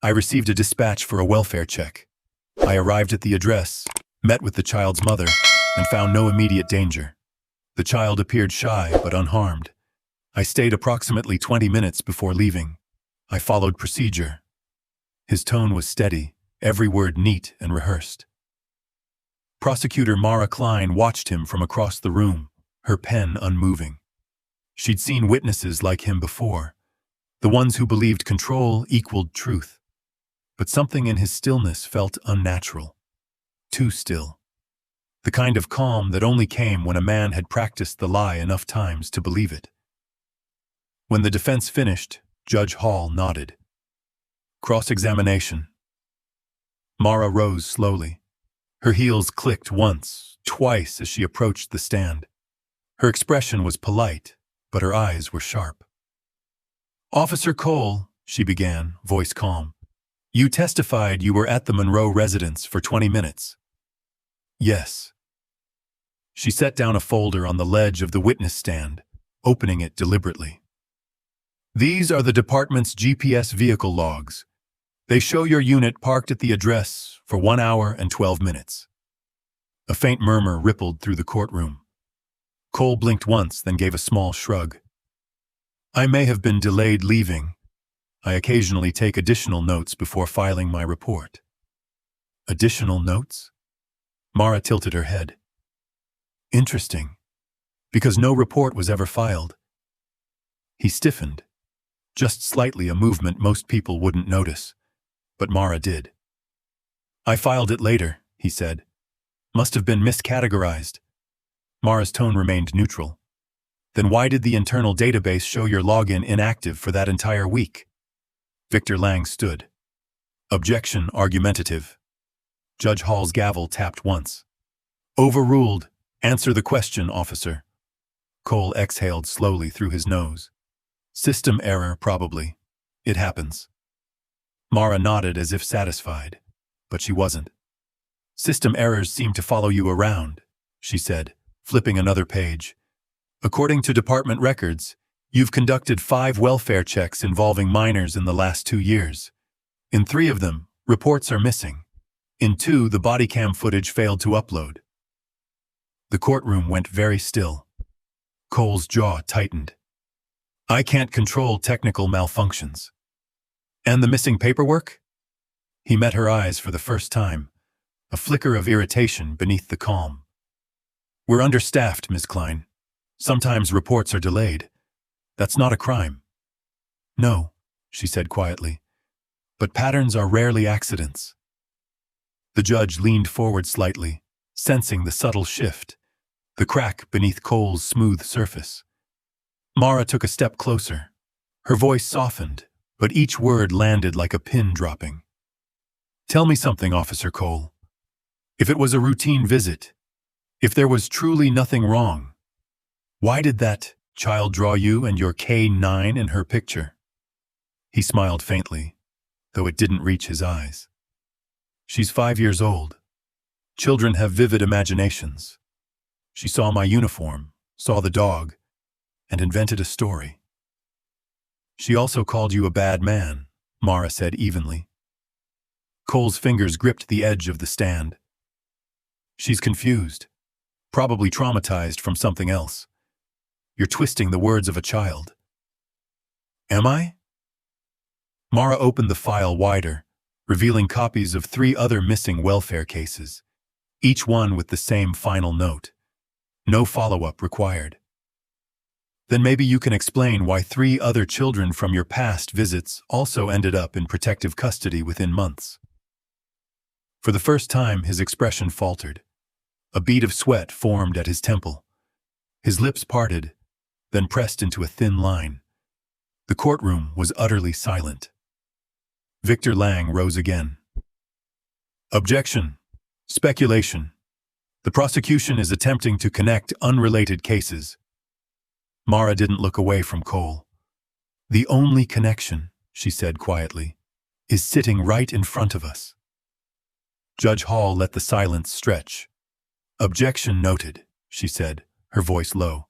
I received a dispatch for a welfare check. I arrived at the address, met with the child's mother, and found no immediate danger. The child appeared shy but unharmed. I stayed approximately 20 minutes before leaving. I followed procedure. His tone was steady, every word neat and rehearsed. Prosecutor Mara Klein watched him from across the room, her pen unmoving. She'd seen witnesses like him before, the ones who believed control equaled truth. But something in his stillness felt unnatural. Too still. The kind of calm that only came when a man had practiced the lie enough times to believe it. When the defense finished, Judge Hall nodded. Cross-examination. Mara rose slowly. Her heels clicked once, twice as she approached the stand. Her expression was polite, but her eyes were sharp. Officer Cole, she began, voice calm. You testified you were at the Monroe residence for 20 minutes. Yes. She set down a folder on the ledge of the witness stand, opening it deliberately. These are the department's GPS vehicle logs. They show your unit parked at the address for 1 hour and 12 minutes. A faint murmur rippled through the courtroom. Cole blinked once, then gave a small shrug. I may have been delayed leaving. I occasionally take additional notes before filing my report. Additional notes? Mara tilted her head. Interesting, because no report was ever filed. He stiffened, just slightly, a movement most people wouldn't notice, but Mara did. I filed it later, he said. Must have been miscategorized. Mara's tone remained neutral. Then why did the internal database show your login inactive for that entire week? Victor Lang stood. Objection argumentative. Judge Hall's gavel tapped once. Overruled. Answer the question, officer. Cole exhaled slowly through his nose. System error, probably. It happens. Mara nodded as if satisfied, but she wasn't. System errors seem to follow you around, she said, flipping another page. According to department records, you've conducted 5 welfare checks involving minors in the last 2 years. In 3 of them, reports are missing. In 2, the body cam footage failed to upload. The courtroom went very still. Cole's jaw tightened. I can't control technical malfunctions. And the missing paperwork? He met her eyes for the first time, a flicker of irritation beneath the calm. We're understaffed, Ms. Klein. Sometimes reports are delayed. That's not a crime. No, she said quietly. But patterns are rarely accidents. The judge leaned forward slightly, sensing the subtle shift, the crack beneath Cole's smooth surface. Mara took a step closer. Her voice softened, but each word landed like a pin dropping. Tell me something, Officer Cole. If it was a routine visit, if there was truly nothing wrong, why did that child draw you and your K9 in her picture? He smiled faintly, though it didn't reach his eyes. She's 5 years old. Children have vivid imaginations. She saw my uniform, saw the dog, and invented a story. She also called you a bad man, Mara said evenly. Cole's fingers gripped the edge of the stand. She's confused, probably traumatized from something else. You're twisting the words of a child. Am I? Mara opened the file wider, revealing copies of 3 other missing welfare cases, each one with the same final note. No follow-up required. Then maybe you can explain why 3 other children from your past visits also ended up in protective custody within months. For the first time, his expression faltered. A bead of sweat formed at his temple. His lips parted, then pressed into a thin line. The courtroom was utterly silent. Victor Lang rose again. Objection. Speculation. The prosecution is attempting to connect unrelated cases. Mara didn't look away from Cole. The only connection, she said quietly, is sitting right in front of us. Judge Hall let the silence stretch. Objection noted, she said, her voice low.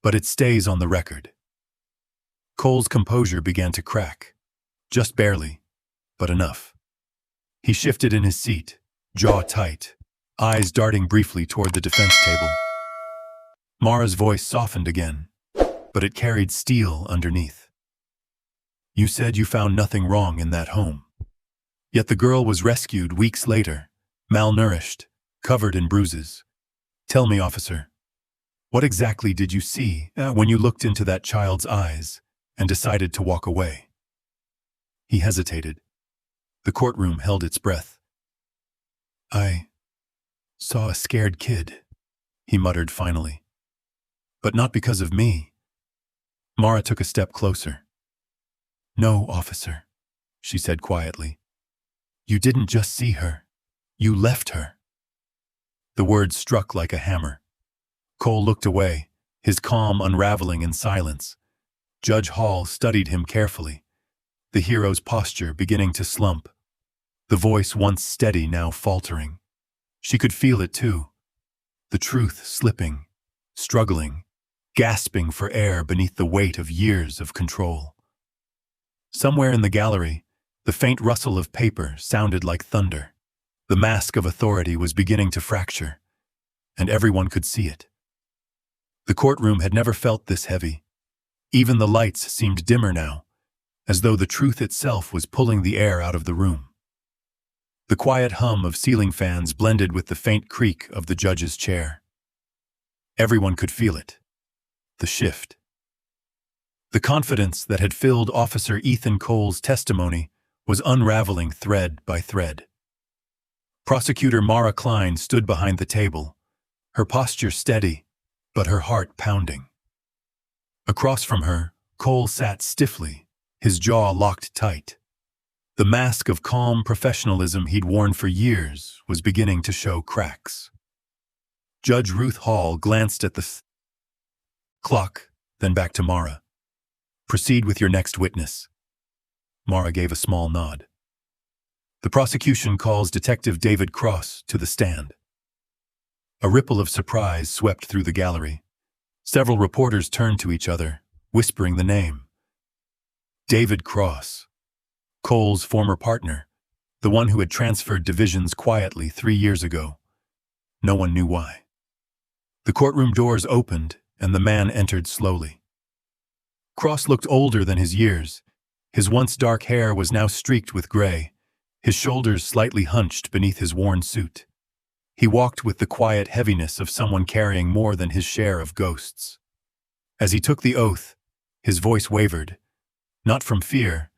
"But it stays on the record." Cole's composure began to crack. Just barely, but enough. He shifted in his seat, jaw tight, eyes darting briefly toward the defense table. Mara's voice softened again, but it carried steel underneath. "You said you found nothing wrong in that home. Yet the girl was rescued weeks later, malnourished, covered in bruises. Tell me, officer, what exactly did you see when you looked into that child's eyes and decided to walk away?" He hesitated. The courtroom held its breath. "I saw a scared kid," he muttered finally. "But not because of me." Mara took a step closer. "No, officer," she said quietly. "You didn't just see her. You left her." The words struck like a hammer. Cole looked away, his calm unraveling in silence. Judge Hall studied him carefully, the hero's posture beginning to slump, the voice once steady now faltering. She could feel it too, the truth slipping, struggling, gasping for air beneath the weight of years of control. Somewhere in the gallery, the faint rustle of paper sounded like thunder. The mask of authority was beginning to fracture, and everyone could see it. The courtroom had never felt this heavy. Even the lights seemed dimmer now, as though the truth itself was pulling the air out of the room. The quiet hum of ceiling fans blended with the faint creak of the judge's chair. Everyone could feel it. The shift. The confidence that had filled Officer Ethan Cole's testimony was unraveling thread by thread. Prosecutor Mara Klein stood behind the table, her posture steady, but her heart pounding. Across from her, Cole sat stiffly, his jaw locked tight. The mask of calm professionalism he'd worn for years was beginning to show cracks. Judge Ruth Hall glanced at the clock, then back to Mara. "Proceed with your next witness." Mara gave a small nod. The prosecution calls Detective David Cross to the stand. A ripple of surprise swept through the gallery. Several reporters turned to each other, whispering the name. David Cross, Cole's former partner, the one who had transferred divisions quietly 3 years ago. No one knew why. The courtroom doors opened, and the man entered slowly. Cross looked older than his years. His once dark hair was now streaked with gray, his shoulders slightly hunched beneath his worn suit. He walked with the quiet heaviness of someone carrying more than his share of ghosts. As he took the oath, his voice wavered, not from fear,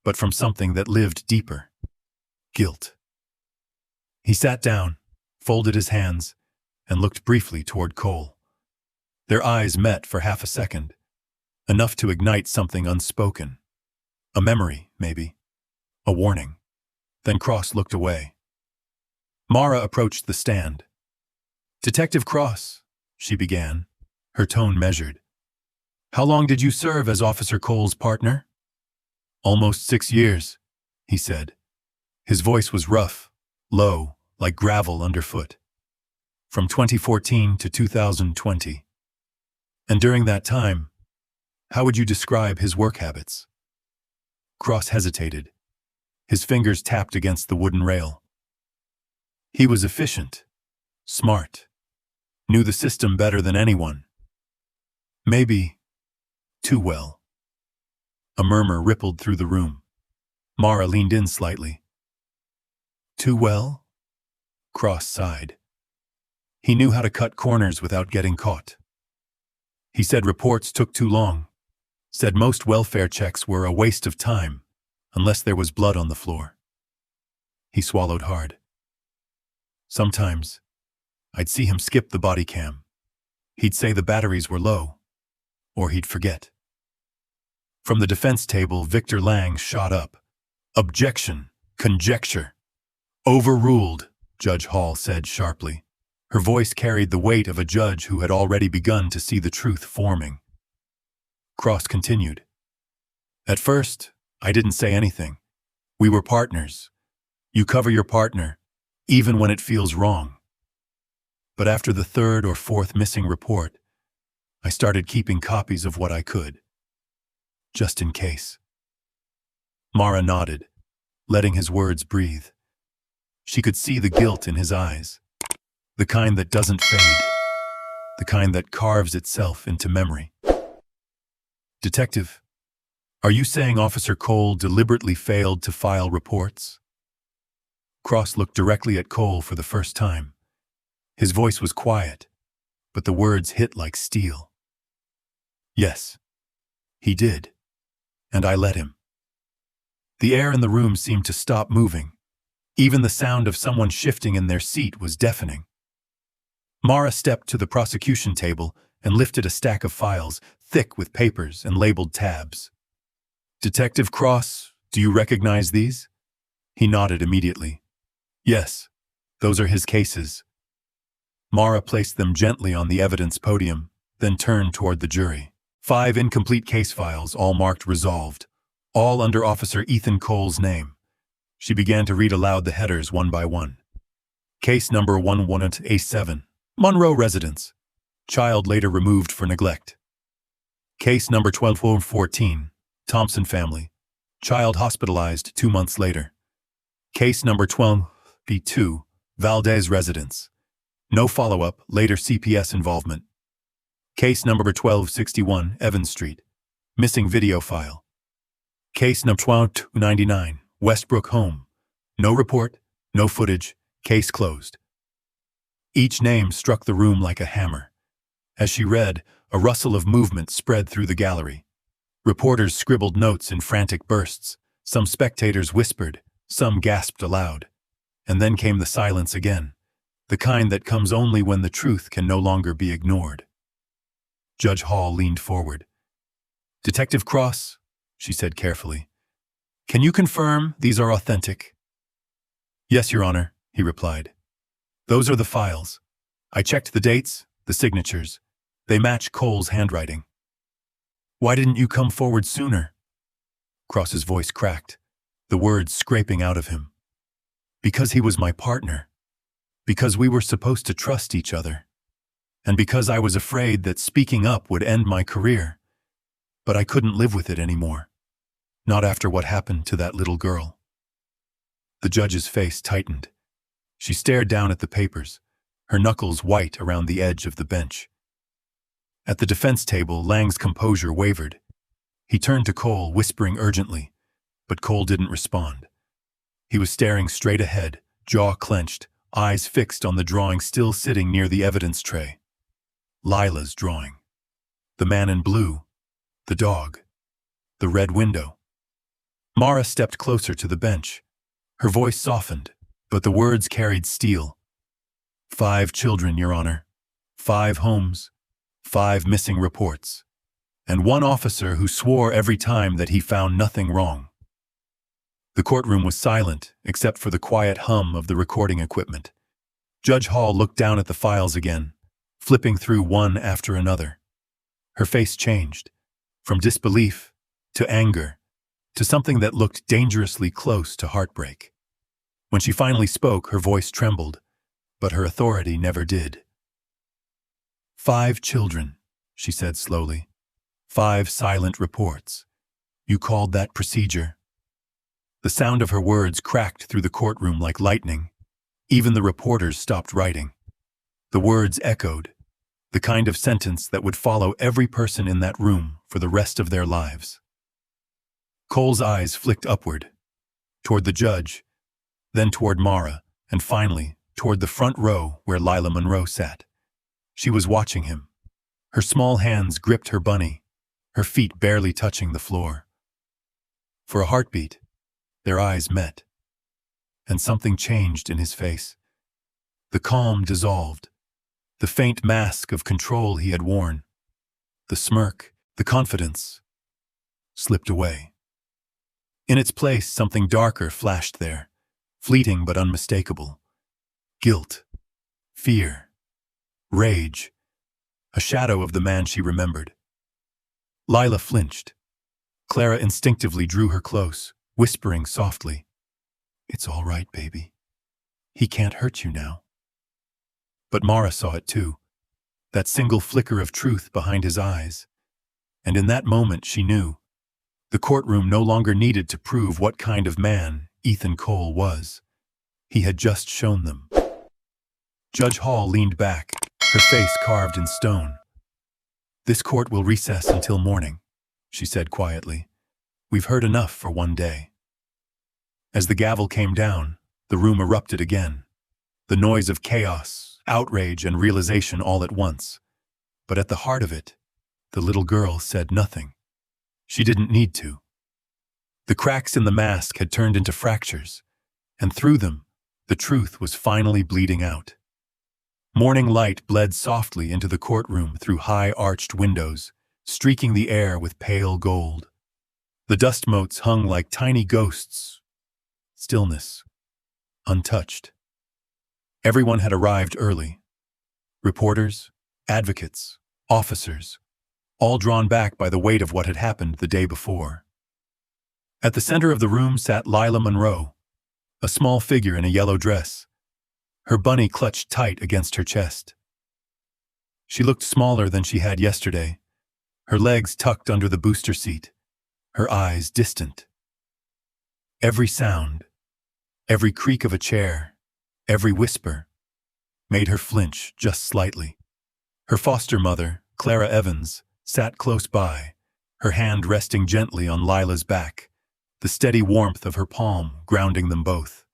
but from something that lived deeper. Guilt. He sat down, folded his hands, and looked briefly toward Cole. Their eyes met for half a second, enough to ignite something unspoken. A memory, maybe. A warning. Then Cross looked away. Mara approached the stand. "Detective Cross," she began, her tone measured. "How long did you serve as Officer Cole's partner?" "Almost 6 years," he said. His voice was rough, low, like gravel underfoot. "From 2014 to 2020. And during that time, how would you describe his work habits?" Cross hesitated. His fingers tapped against the wooden rail. "He was efficient, smart, knew the system better than anyone. Maybe too well." A murmur rippled through the room. Mara leaned in slightly. "Too well?" Cross sighed. He knew how to cut corners without getting caught. He said reports took too long, said most welfare checks were a waste of time, unless there was blood on the floor. He swallowed hard. Sometimes, I'd see him skip the body cam. He'd say the batteries were low, or he'd forget. From the defense table, Victor Lang shot up. "Objection, conjecture. Overruled," Judge Hall said sharply. Her voice carried the weight of a judge who had already begun to see the truth forming. Cross continued. "At first, I didn't say anything. We were partners. You cover your partner, even when it feels wrong. But after the 3rd or 4th missing report, I started keeping copies of what I could, just in case. Mara nodded, letting his words breathe. She could see the guilt in his eyes, the kind that doesn't fade, the kind that carves itself into memory. Detective, are you saying Officer Cole deliberately failed to file reports? Cross looked directly at Cole for the first time. His voice was quiet, but the words hit like steel. Yes, he did, and I let him. The air in the room seemed to stop moving. Even the sound of someone shifting in their seat was deafening. Mara stepped to the prosecution table and lifted a stack of files, thick with papers and labeled tabs. Detective Cross, do you recognize these? He nodded immediately. Yes, those are his cases. Mara placed them gently on the evidence podium, then turned toward the jury. 5 incomplete case files, all marked resolved, all under Officer Ethan Cole's name. She began to read aloud the headers one by one. Case number 11A7, Monroe residence. Child later removed for neglect. Case number 1214, Thompson family. Child hospitalized 2 months later. Case number 12B2, Valdez residence. No follow-up, later CPS involvement. Case number 1261, Evans Street. Missing video file. Case number 1299, Westbrook home. No report, no footage, case closed. Each name struck the room like a hammer. As she read, a rustle of movement spread through the gallery. Reporters scribbled notes in frantic bursts. Some spectators whispered, some gasped aloud. And then came the silence again, the kind that comes only when the truth can no longer be ignored. Judge Hall leaned forward. Detective Cross, she said carefully, can you confirm these are authentic? Yes, Your Honor, he replied. Those are the files. I checked the dates, the signatures. They match Cole's handwriting. Why didn't you come forward sooner? Cross's voice cracked, the words scraping out of him. Because he was my partner. Because we were supposed to trust each other. And because I was afraid that speaking up would end my career. But I couldn't live with it anymore. Not after what happened to that little girl. The judge's face tightened. She stared down at the papers, her knuckles white around the edge of the bench. At the defense table, Lang's composure wavered. He turned to Cole, whispering urgently, but Cole didn't respond. He was staring straight ahead, jaw clenched, eyes fixed on the drawing still sitting near the evidence tray. Lila's drawing. The man in blue. The dog. The red window. Mara stepped closer to the bench. Her voice softened, but the words carried steel. 5 children, Your Honor. 5 homes. 5 missing reports. And 1 officer who swore every time that he found nothing wrong. The courtroom was silent, except for the quiet hum of the recording equipment. Judge Hall looked down at the files again, flipping through one after another. Her face changed, from disbelief to anger, to something that looked dangerously close to heartbreak. When she finally spoke, her voice trembled, but her authority never did. 5 children, she said slowly. 5 silent reports. You called that procedure? The sound of her words cracked through the courtroom like lightning. Even the reporters stopped writing. The words echoed, the kind of sentence that would follow every person in that room for the rest of their lives. Cole's eyes flicked upward, toward the judge, then toward Mara, and finally toward the front row where Lila Monroe sat. She was watching him. Her small hands gripped her bunny, her feet barely touching the floor. For a heartbeat, their eyes met, and something changed in his face. The calm dissolved, the faint mask of control he had worn, the smirk, the confidence, slipped away. In its place, something darker flashed there, fleeting but unmistakable. Guilt, fear, rage, a shadow of the man she remembered. Lila flinched. Clara instinctively drew her close, whispering softly, "It's all right, baby. He can't hurt you now." But Mara saw it too. that single flicker of truth behind his eyes. And in that moment she knew. The courtroom no longer needed to prove what kind of man Ethan Cole was. He had just shown them. Judge Hall leaned back, her face carved in stone. "This court will recess until morning," she said quietly. "We've heard enough for one day." As the gavel came down, the room erupted again. The noise of chaos, outrage, and realization all at once. But at the heart of it, the little girl said nothing. She didn't need to. The cracks in the mask had turned into fractures, and through them, the truth was finally bleeding out. Morning light bled softly into the courtroom through high-arched windows, streaking the air with pale gold. The dust motes hung like tiny ghosts. Stillness. Untouched. Everyone had arrived early. Reporters, advocates, officers, all drawn back by the weight of what had happened the day before. At the center of the room sat Lila Monroe, a small figure in a yellow dress, her bunny clutched tight against her chest. She looked smaller than she had yesterday, her legs tucked under the booster seat, her eyes distant. Every sound, every creak of a chair, every whisper, made her flinch just slightly. Her foster mother, Clara Evans, sat close by, her hand resting gently on Lila's back, the steady warmth of her palm grounding them both.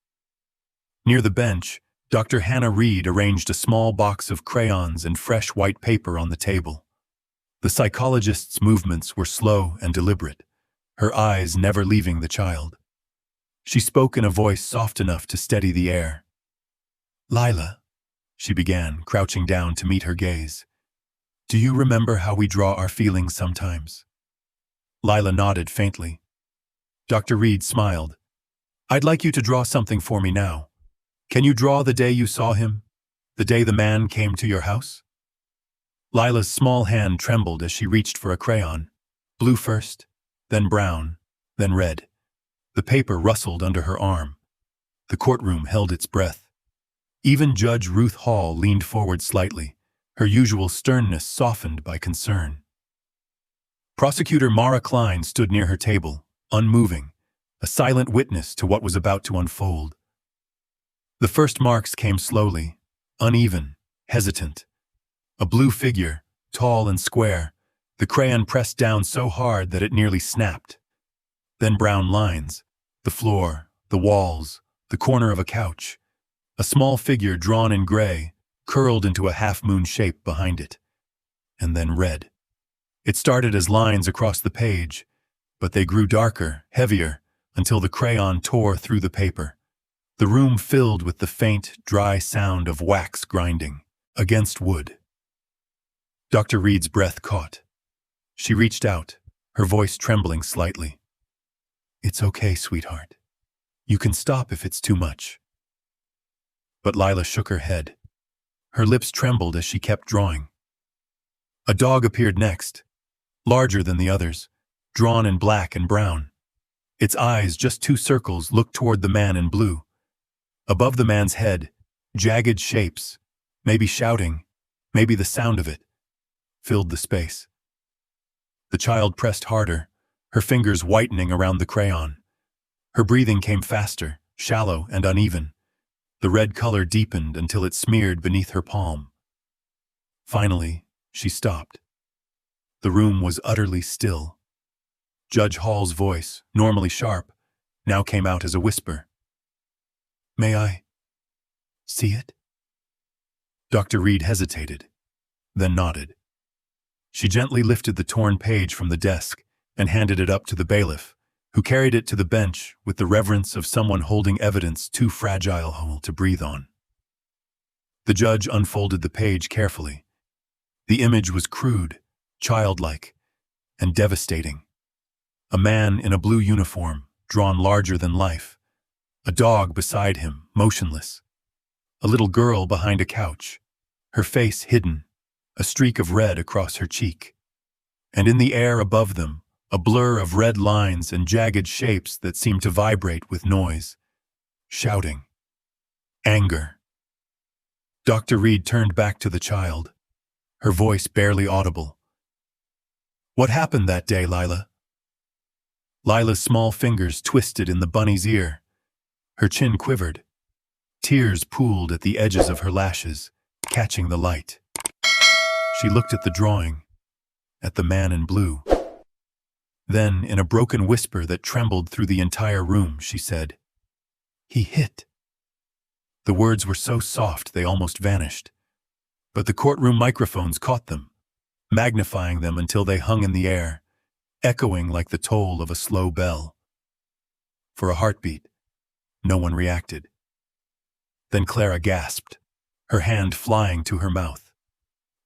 Near the bench, Dr. Hannah Reed arranged a small box of crayons and fresh white paper on the table. The psychologist's movements were slow and deliberate, her eyes never leaving the child. She spoke in a voice soft enough to steady the air. "Lila," she began, crouching down to meet her gaze. "Do you remember how we draw our feelings sometimes?" Lila nodded faintly. Dr. Reed smiled. "I'd like you to draw something for me now. Can you draw the day you saw him? The day the man came to your house?" Lila's small hand trembled as she reached for a crayon. Blue first, then brown, then red. The paper rustled under her arm. The courtroom held its breath. Even Judge Ruth Hall leaned forward slightly, her usual sternness softened by concern. Prosecutor Mara Klein stood near her table, unmoving, a silent witness to what was about to unfold. The first marks came slowly, uneven, hesitant. A blue figure, tall and square, the crayon pressed down so hard that it nearly snapped. Then brown lines, the floor, the walls, the corner of a couch. A small figure drawn in gray, curled into a half-moon shape behind it. And then red. It started as lines across the page, but they grew darker, heavier, until the crayon tore through the paper. The room filled with the faint, dry sound of wax grinding against wood. Dr. Reed's breath caught. She reached out, her voice trembling slightly. "It's okay, sweetheart. You can stop if it's too much." But Lila shook her head. Her lips trembled as she kept drawing. A dog appeared next, larger than the others, drawn in black and brown. Its eyes, just two circles, looked toward the man in blue. Above the man's head, jagged shapes, maybe shouting, maybe the sound of it, filled the space. The child pressed harder, her fingers whitening around the crayon. Her breathing came faster, shallow and uneven. The red color deepened until it smeared beneath her palm. Finally, she stopped. The room was utterly still. Judge Hall's voice, normally sharp, now came out as a whisper. "May I see it?" Dr. Reed hesitated, then nodded. She gently lifted the torn page from the desk and handed it up to the bailiff, who carried it to the bench with the reverence of someone holding evidence too fragile to breathe on. The judge unfolded the page carefully. The image was crude, childlike, and devastating. A man in a blue uniform, drawn larger than life. A dog beside him, motionless. A little girl behind a couch, her face hidden, a streak of red across her cheek. And in the air above them, a blur of red lines and jagged shapes that seemed to vibrate with noise. Shouting. Anger. Dr. Reed turned back to the child. her voice barely audible. "What happened that day, Lila?" Lila's small fingers twisted in the bunny's ear. Her chin quivered. Tears pooled at the edges of her lashes, catching the light. She looked at the drawing, at the man in blue. Then, in a broken whisper that trembled through the entire room, she said, "He hit." The words were so soft they almost vanished. But the courtroom microphones caught them, magnifying them until they hung in the air, echoing like the toll of a slow bell. For a heartbeat, no one reacted. Then Clara gasped, her hand flying to her mouth.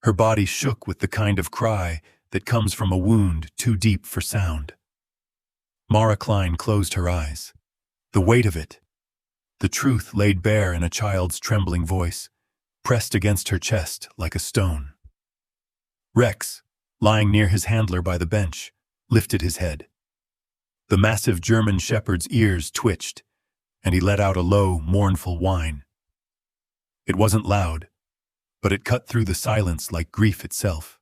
Her body shook with the kind of cry that comes from a wound too deep for sound. Mara Klein closed her eyes. The weight of it, the truth laid bare in a child's trembling voice, pressed against her chest like a stone. Rex, lying near his handler by the bench, lifted his head. The massive German shepherd's ears twitched, and he let out a low, mournful whine. It wasn't loud, but it cut through the silence like grief itself.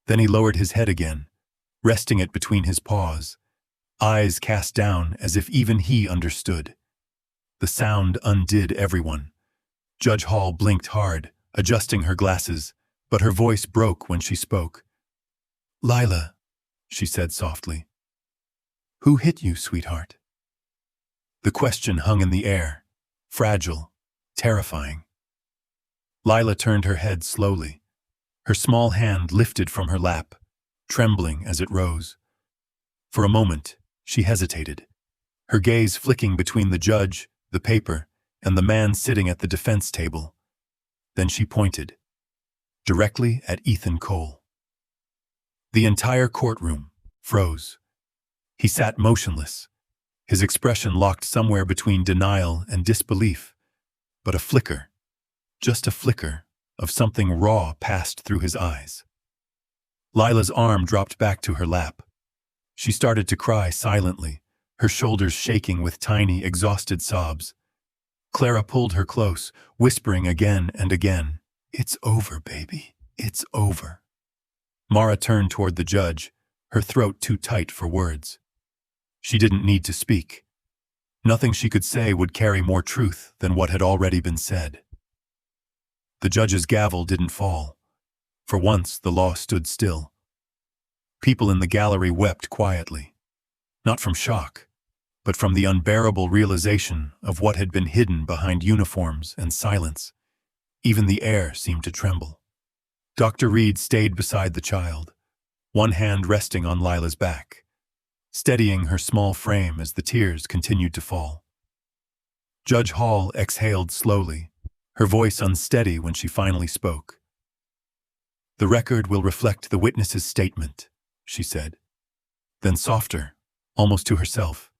Then he lowered his head again, resting it between his paws, eyes cast down as if even he understood. The sound undid everyone. Judge Hall blinked hard, adjusting her glasses, but her voice broke when she spoke. "Lila," she said softly. "Who hit you, sweetheart?" The question hung in the air, fragile, terrifying. Lila turned her head slowly. Her small hand lifted from her lap, trembling as it rose. For a moment, she hesitated, her gaze flicking between the judge, the paper, and the man sitting at the defense table. Then she pointed, directly at Ethan Cole. The entire courtroom froze. He sat motionless, his expression locked somewhere between denial and disbelief, but a flicker, just a flicker, of something raw passed through his eyes. Lila's arm dropped back to her lap. She started to cry silently, her shoulders shaking with tiny, exhausted sobs. Clara pulled her close, whispering again and again, "It's over, baby. It's over." Mara turned toward the judge, her throat too tight for words. She didn't need to speak. Nothing she could say would carry more truth than what had already been said. The judge's gavel didn't fall. For once, the law stood still. People in the gallery wept quietly, not from shock, but from the unbearable realization of what had been hidden behind uniforms and silence. Even the air seemed to tremble. Dr. Reed stayed beside the child, one hand resting on Lila's back, steadying her small frame as the tears continued to fall. Judge Hall exhaled slowly, her voice unsteady when she finally spoke. "The record will reflect the witness's statement," she said. Then softer, almost to herself,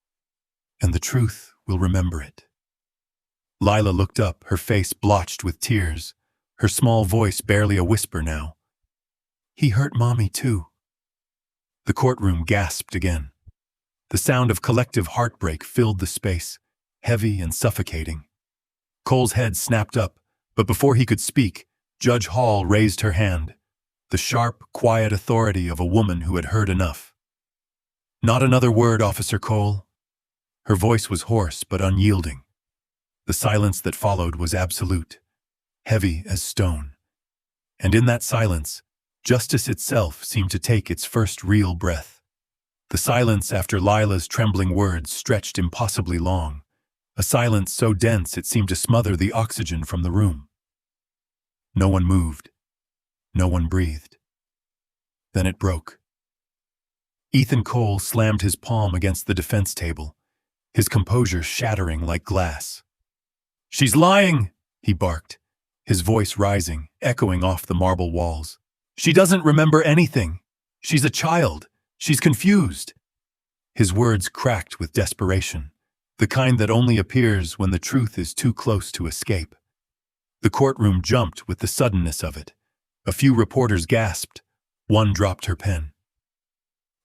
"And the truth will remember it." Lila looked up, her face blotched with tears, her small voice barely a whisper now. "He hurt Mommy too." The courtroom gasped again. The sound of collective heartbreak filled the space, heavy and suffocating. Cole's head snapped up, but before he could speak, Judge Hall raised her hand, the sharp, quiet authority of a woman who had heard enough. "Not another word, Officer Cole." Her voice was hoarse but unyielding. The silence that followed was absolute, heavy as stone. And in that silence, justice itself seemed to take its first real breath. The silence after Lila's trembling words stretched impossibly long, a silence so dense it seemed to smother the oxygen from the room. No one moved. No one breathed. Then it broke. Ethan Cole slammed his palm against the defense table, his composure shattering like glass. "She's lying!" he barked, his voice rising, echoing off the marble walls. "She doesn't remember anything. She's a child. She's confused." His words cracked with desperation, the kind that only appears when the truth is too close to escape. The courtroom jumped with the suddenness of it. A few reporters gasped. One dropped her pen.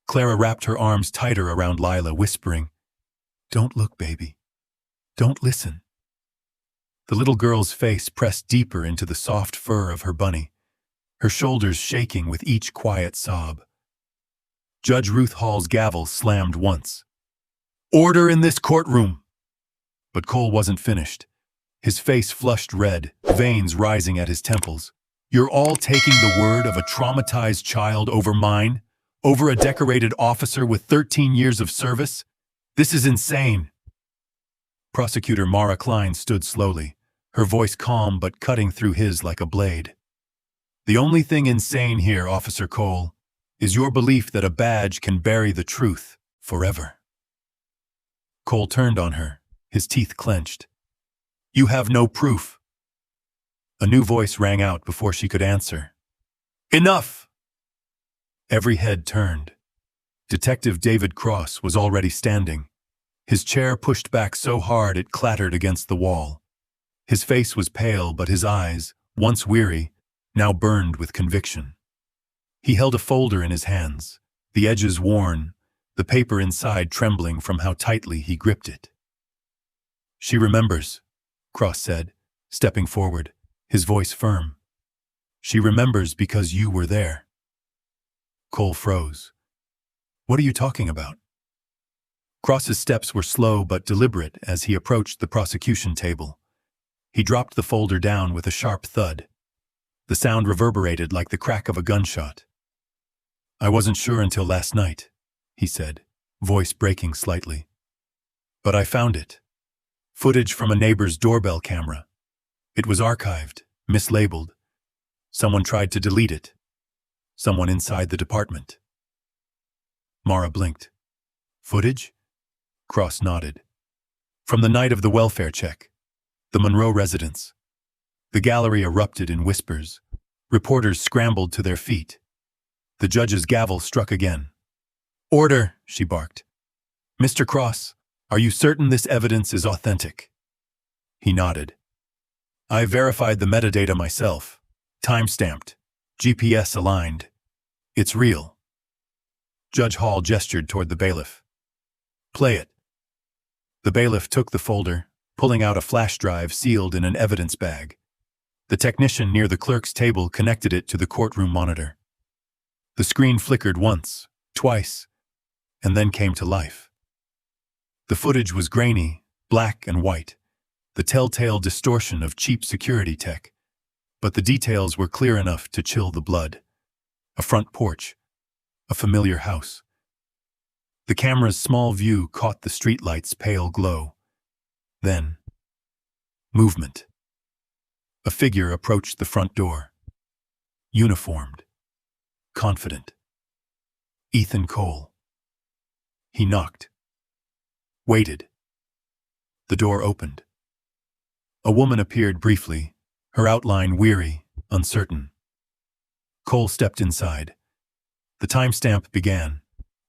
Clara wrapped her arms tighter around Lila, whispering, "Don't look, baby. Don't listen." The little girl's face pressed deeper into the soft fur of her bunny, her shoulders shaking with each quiet sob. Judge Ruth Hall's gavel slammed once. "Order in this courtroom!" But Cole wasn't finished. His face flushed red, veins rising at his temples. "You're all taking the word of a traumatized child over mine? Over a decorated officer with 13 years of service? This is insane." Prosecutor Mara Klein stood slowly, her voice calm but cutting through his like a blade. "The only thing insane here, Officer Cole, is your belief that a badge can bury the truth forever." Cole turned on her, his teeth clenched. "You have no proof." A new voice rang out before she could answer. "Enough!" Every head turned. Detective David Cross was already standing, his chair pushed back so hard it clattered against the wall. His face was pale, but his eyes, once weary, now burned with conviction. He held a folder in his hands, the edges worn, the paper inside trembling from how tightly he gripped it. "She remembers," Cross said, stepping forward, his voice firm. "She remembers because you were there." Cole froze. "What are you talking about?" Cross's steps were slow but deliberate as he approached the prosecution table. He dropped the folder down with a sharp thud. The sound reverberated like the crack of a gunshot. "I wasn't sure until last night," he said, voice breaking slightly. "But I found it. Footage from a neighbor's doorbell camera. It was archived, mislabeled. Someone tried to delete it. Someone inside the department." Mara blinked. "Footage?" Cross nodded. "From the night of the welfare check. The Monroe residence." The gallery erupted in whispers. Reporters scrambled to their feet. The judge's gavel struck again. "Order," she barked. "Mr. Cross, are you certain this evidence is authentic?" He nodded. "I verified the metadata myself. Time-stamped. GPS aligned. It's real." Judge Hall gestured toward the bailiff. "Play it." The bailiff took the folder, pulling out a flash drive sealed in an evidence bag. The technician near the clerk's table connected it to the courtroom monitor. The screen flickered once, twice, and then came to life. The footage was grainy, black and white, the telltale distortion of cheap security tech, but the details were clear enough to chill the blood. A front porch, a familiar house. The camera's small view caught the streetlight's pale glow. Then, movement. A figure approached the front door. Uniformed. Confident. Ethan Cole. He knocked. Waited. The door opened. A woman appeared briefly, her outline weary, uncertain. Cole stepped inside. The timestamp began,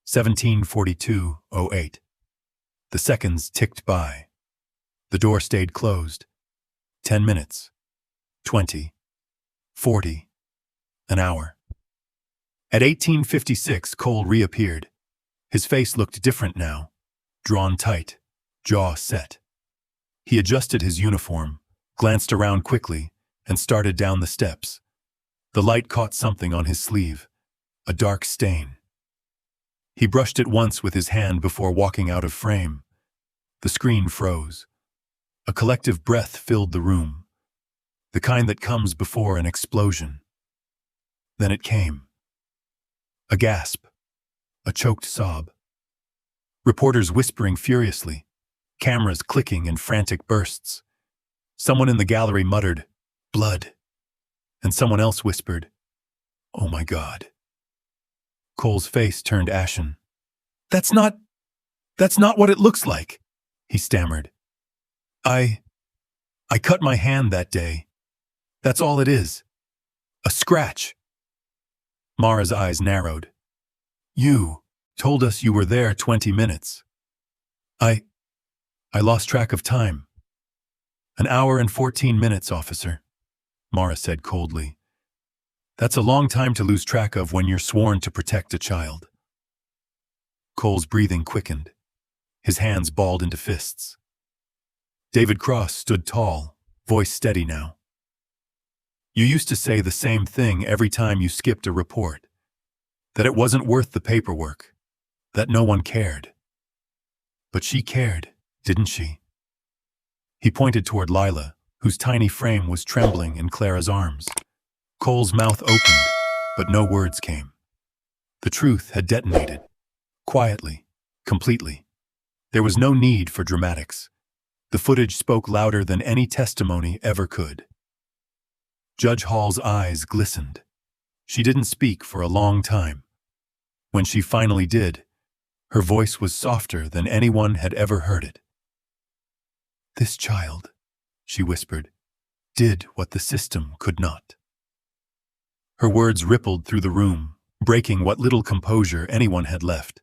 17:42:08. The seconds ticked by. The door stayed closed. 10 minutes. 20. 40. An hour. At 18:56, Cole reappeared. His face looked different now, drawn tight, jaw set. He adjusted his uniform, glanced around quickly, and started down the steps. The light caught something on his sleeve, a dark stain. He brushed it once with his hand before walking out of frame. The screen froze. A collective breath filled the room, the kind that comes before an explosion. Then it came. A gasp, a choked sob. Reporters whispering furiously, cameras clicking in frantic bursts. Someone in the gallery muttered, "Blood," and someone else whispered, "Oh my God." Cole's face turned ashen. That's not what it looks like," he stammered. I cut my hand that day. That's all it is. A scratch." Mara's eyes narrowed. "You told us you were there 20 minutes. I lost track of time." "An hour and 14 minutes, officer," Mara said coldly. "That's a long time to lose track of when you're sworn to protect a child." Cole's breathing quickened. His hands balled into fists. David Cross stood tall, voice steady now. You used to say the same thing every time you skipped a report, that it wasn't worth the paperwork, that no one cared. But she cared, didn't she? He pointed toward Lila, whose tiny frame was trembling in Clara's arms. Cole's mouth opened, but no words came. The truth had detonated. Quietly, completely. There was no need for dramatics. The footage spoke louder than any testimony ever could. Judge Hall's eyes glistened. She didn't speak for a long time. When she finally did, her voice was softer than anyone had ever heard it. "This child," she whispered, "did what the system could not." Her words rippled through the room, breaking what little composure anyone had left.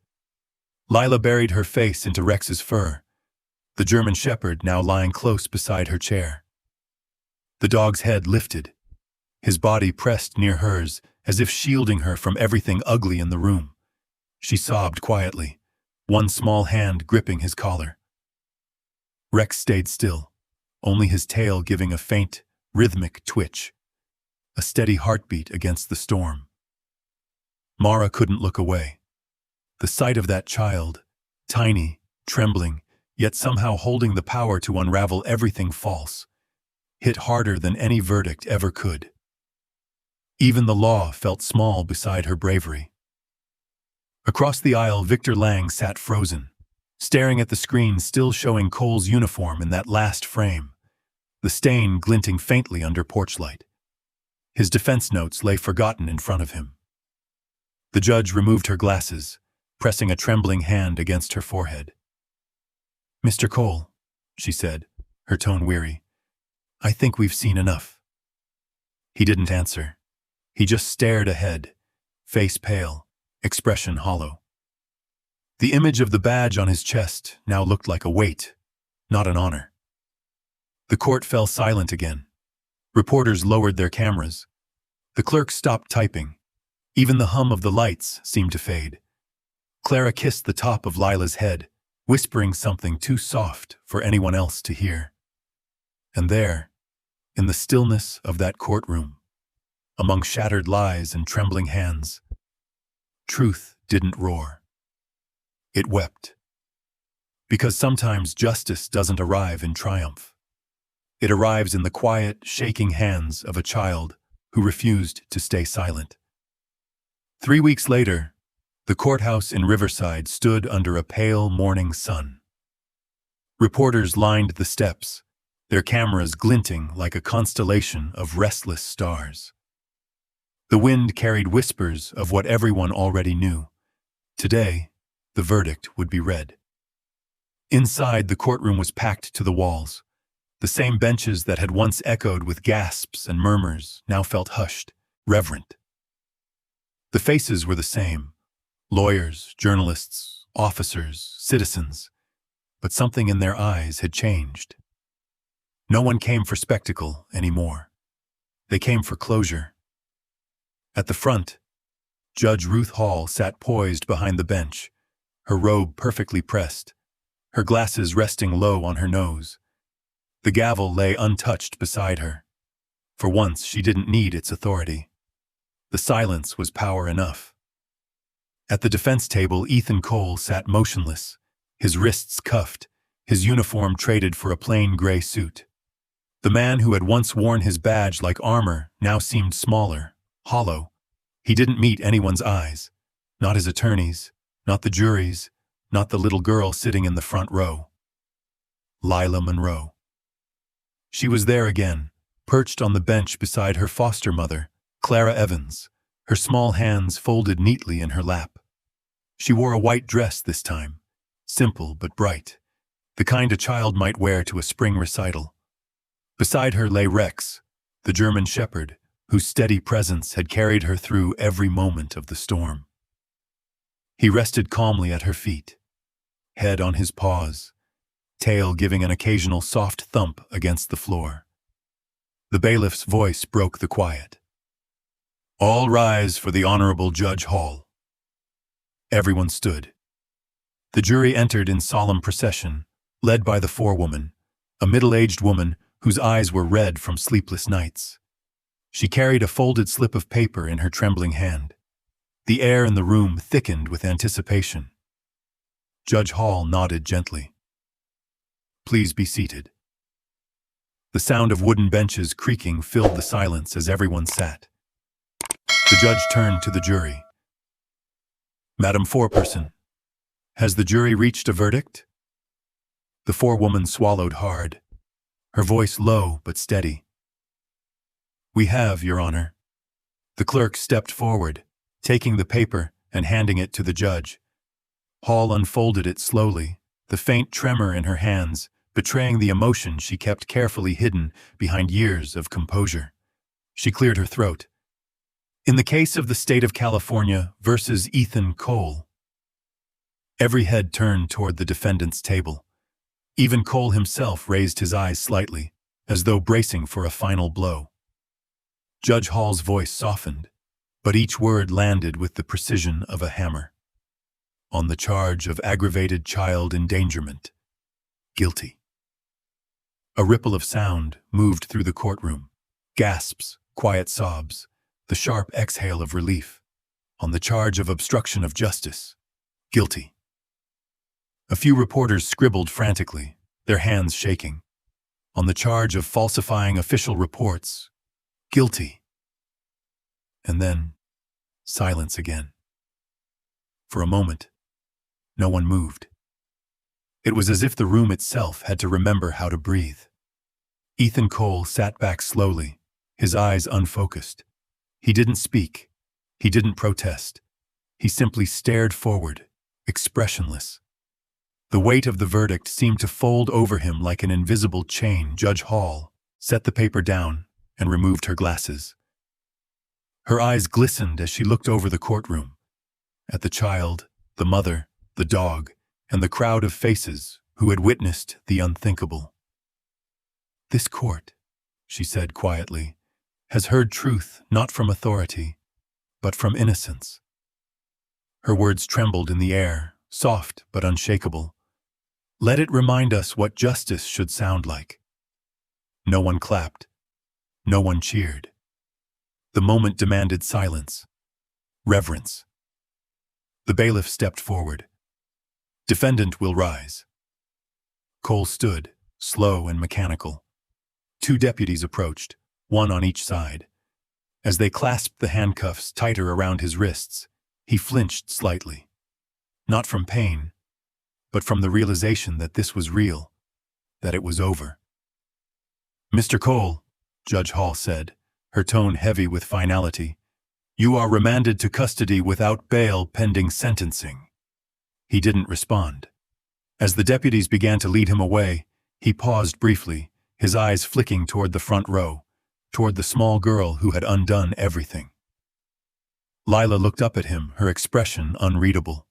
Lila buried her face into Rex's fur, the German shepherd now lying close beside her chair. The dog's head lifted, his body pressed near hers as if shielding her from everything ugly in the room. She sobbed quietly, one small hand gripping his collar. Rex stayed still, only his tail giving a faint, rhythmic twitch, a steady heartbeat against the storm. Mara couldn't look away. The sight of that child, tiny, trembling, yet somehow holding the power to unravel everything false, hit harder than any verdict ever could. Even the law felt small beside her bravery. Across the aisle, Victor Lang sat frozen, staring at the screen still showing Cole's uniform in that last frame, the stain glinting faintly under porch light. His defense notes lay forgotten in front of him. The judge removed her glasses, pressing a trembling hand against her forehead. "Mr. Cole," she said, her tone weary, "I think we've seen enough." He didn't answer. He just stared ahead, face pale, expression hollow. The image of the badge on his chest now looked like a weight, not an honor. The court fell silent again. Reporters lowered their cameras. The clerk stopped typing. Even the hum of the lights seemed to fade. Clara kissed the top of Lila's head, whispering something too soft for anyone else to hear. And there, in the stillness of that courtroom, among shattered lies and trembling hands, truth didn't roar. It wept. Because sometimes justice doesn't arrive in triumph. It arrives in the quiet, shaking hands of a child who refused to stay silent. 3 weeks later, the courthouse in Riverside stood under a pale morning sun. Reporters lined the steps, their cameras glinting like a constellation of restless stars. The wind carried whispers of what everyone already knew. Today, the verdict would be read. Inside, the courtroom was packed to the walls. The same benches that had once echoed with gasps and murmurs now felt hushed, reverent. The faces were the same: lawyers, journalists, officers, citizens. But something in their eyes had changed. No one came for spectacle anymore. They came for closure. At the front, Judge Ruth Hall sat poised behind the bench, her robe perfectly pressed, her glasses resting low on her nose. The gavel lay untouched beside her. For once, she didn't need its authority. The silence was power enough. At the defense table, Ethan Cole sat motionless, his wrists cuffed, his uniform traded for a plain gray suit. The man who had once worn his badge like armor now seemed smaller, hollow. He didn't meet anyone's eyes, not his attorneys, not the jury's, not the little girl sitting in the front row. Lila Monroe. She was there again, perched on the bench beside her foster mother, Clara Evans, her small hands folded neatly in her lap. She wore a white dress this time, simple but bright, the kind a child might wear to a spring recital. Beside her lay Rex, the German shepherd, whose steady presence had carried her through every moment of the storm. He rested calmly at her feet, head on his paws, tail giving an occasional soft thump against the floor. The bailiff's voice broke the quiet. "All rise for the Honorable Judge Hall." Everyone stood. The jury entered in solemn procession, led by the forewoman, a middle-aged woman whose eyes were red from sleepless nights. She carried a folded slip of paper in her trembling hand. The air in the room thickened with anticipation. Judge Hall nodded gently. "Please be seated." The sound of wooden benches creaking filled the silence as everyone sat. The judge turned to the jury. "Madam Foreperson, has the jury reached a verdict?" The forewoman swallowed hard, her voice low but steady. "We have, Your Honor." The clerk stepped forward, taking the paper and handing it to the judge. Hall unfolded it slowly, the faint tremor in her hands betraying the emotion she kept carefully hidden behind years of composure. She cleared her throat. "In the case of the state of California versus Ethan Cole." Every head turned toward the defendant's table. Even Cole himself raised his eyes slightly, as though bracing for a final blow. Judge Hall's voice softened, but each word landed with the precision of a hammer. "On the charge of aggravated child endangerment, guilty." A ripple of sound moved through the courtroom. Gasps, quiet sobs, the sharp exhale of relief. "On the charge of obstruction of justice, guilty." A few reporters scribbled frantically, their hands shaking. "On the charge of falsifying official reports, guilty." And then, silence again. For a moment, no one moved. It was as if the room itself had to remember how to breathe. Ethan Cole sat back slowly, his eyes unfocused. He didn't speak. He didn't protest. He simply stared forward, expressionless. The weight of the verdict seemed to fold over him like an invisible chain. Judge Hall set the paper down and removed her glasses. Her eyes glistened as she looked over the courtroom, at the child, the mother, the dog, and the crowd of faces who had witnessed the unthinkable. "This court," she said quietly, "has heard truth not from authority, but from innocence." Her words trembled in the air, soft but unshakable. "Let it remind us what justice should sound like." No one clapped. No one cheered. The moment demanded silence, reverence. The bailiff stepped forward. "Defendant will rise." Cole stood, slow and mechanical. Two deputies approached, one on each side. As they clasped the handcuffs tighter around his wrists, he flinched slightly. Not from pain, but from the realization that this was real, that it was over. "Mr. Cole," Judge Hall said, her tone heavy with finality, "you are remanded to custody without bail pending sentencing." He didn't respond. As the deputies began to lead him away, he paused briefly, his eyes flicking toward the front row, toward the small girl who had undone everything. Lila looked up at him, her expression unreadable.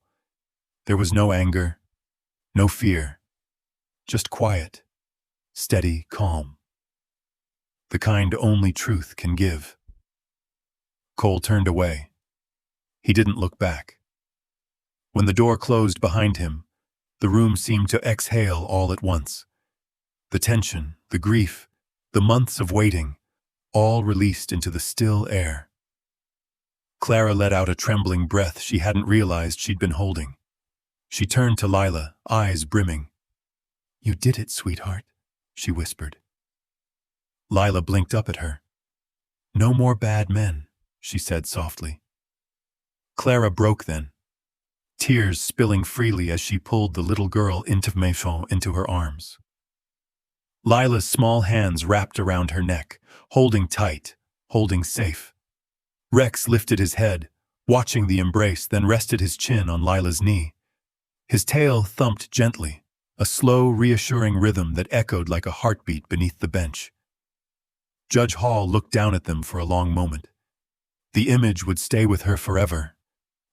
There was no anger, no fear, just quiet, steady calm. The kind only truth can give. Cole turned away. He didn't look back. When the door closed behind him, the room seemed to exhale all at once. The tension, the grief, the months of waiting, all released into the still air. Clara let out a trembling breath she hadn't realized she'd been holding. She turned to Lila, eyes brimming. "You did it, sweetheart," she whispered. Lila blinked up at her. "No more bad men," she said softly. Clara broke then, tears spilling freely as she pulled the little girl into her arms. Lila's small hands wrapped around her neck, holding tight, holding safe. Rex lifted his head, watching the embrace, then rested his chin on Lila's knee. His tail thumped gently, a slow, reassuring rhythm that echoed like a heartbeat beneath the bench. Judge Hall looked down at them for a long moment. The image would stay with her forever.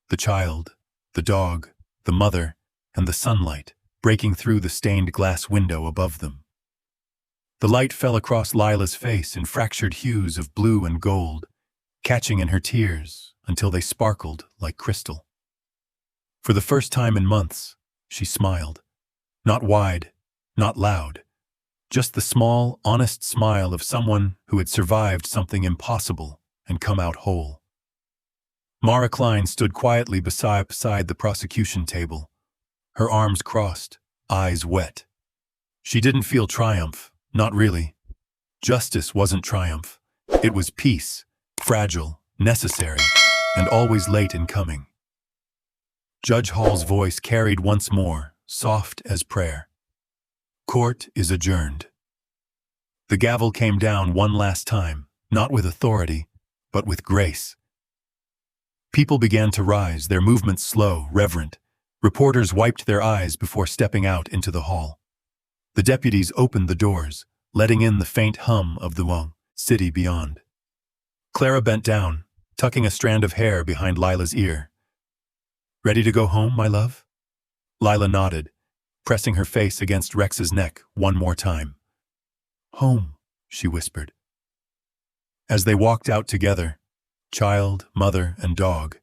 The child, the dog, the mother, and the sunlight breaking through the stained glass window above them. The light fell across Lila's face in fractured hues of blue and gold, catching in her tears until they sparkled like crystal. For the first time in months, she smiled. Not wide, not loud, just the small, honest smile of someone who had survived something impossible and come out whole. Mara Klein stood quietly beside the prosecution table, her arms crossed, eyes wet. She didn't feel triumph, not really. Justice wasn't triumph. It was peace, fragile, necessary, and always late in coming. Judge Hall's voice carried once more, soft as prayer. Court is adjourned. The gavel came down one last time, not with authority, but with grace. People began to rise, their movements slow, reverent. Reporters wiped their eyes before stepping out into the hall. The deputies opened the doors, letting in the faint hum of the city beyond. Clara bent down, tucking a strand of hair behind Lila's ear. "Ready to go home, my love?" Lila nodded, pressing her face against Rex's neck one more time. "Home," she whispered. As they walked out together, child, mother, and dog,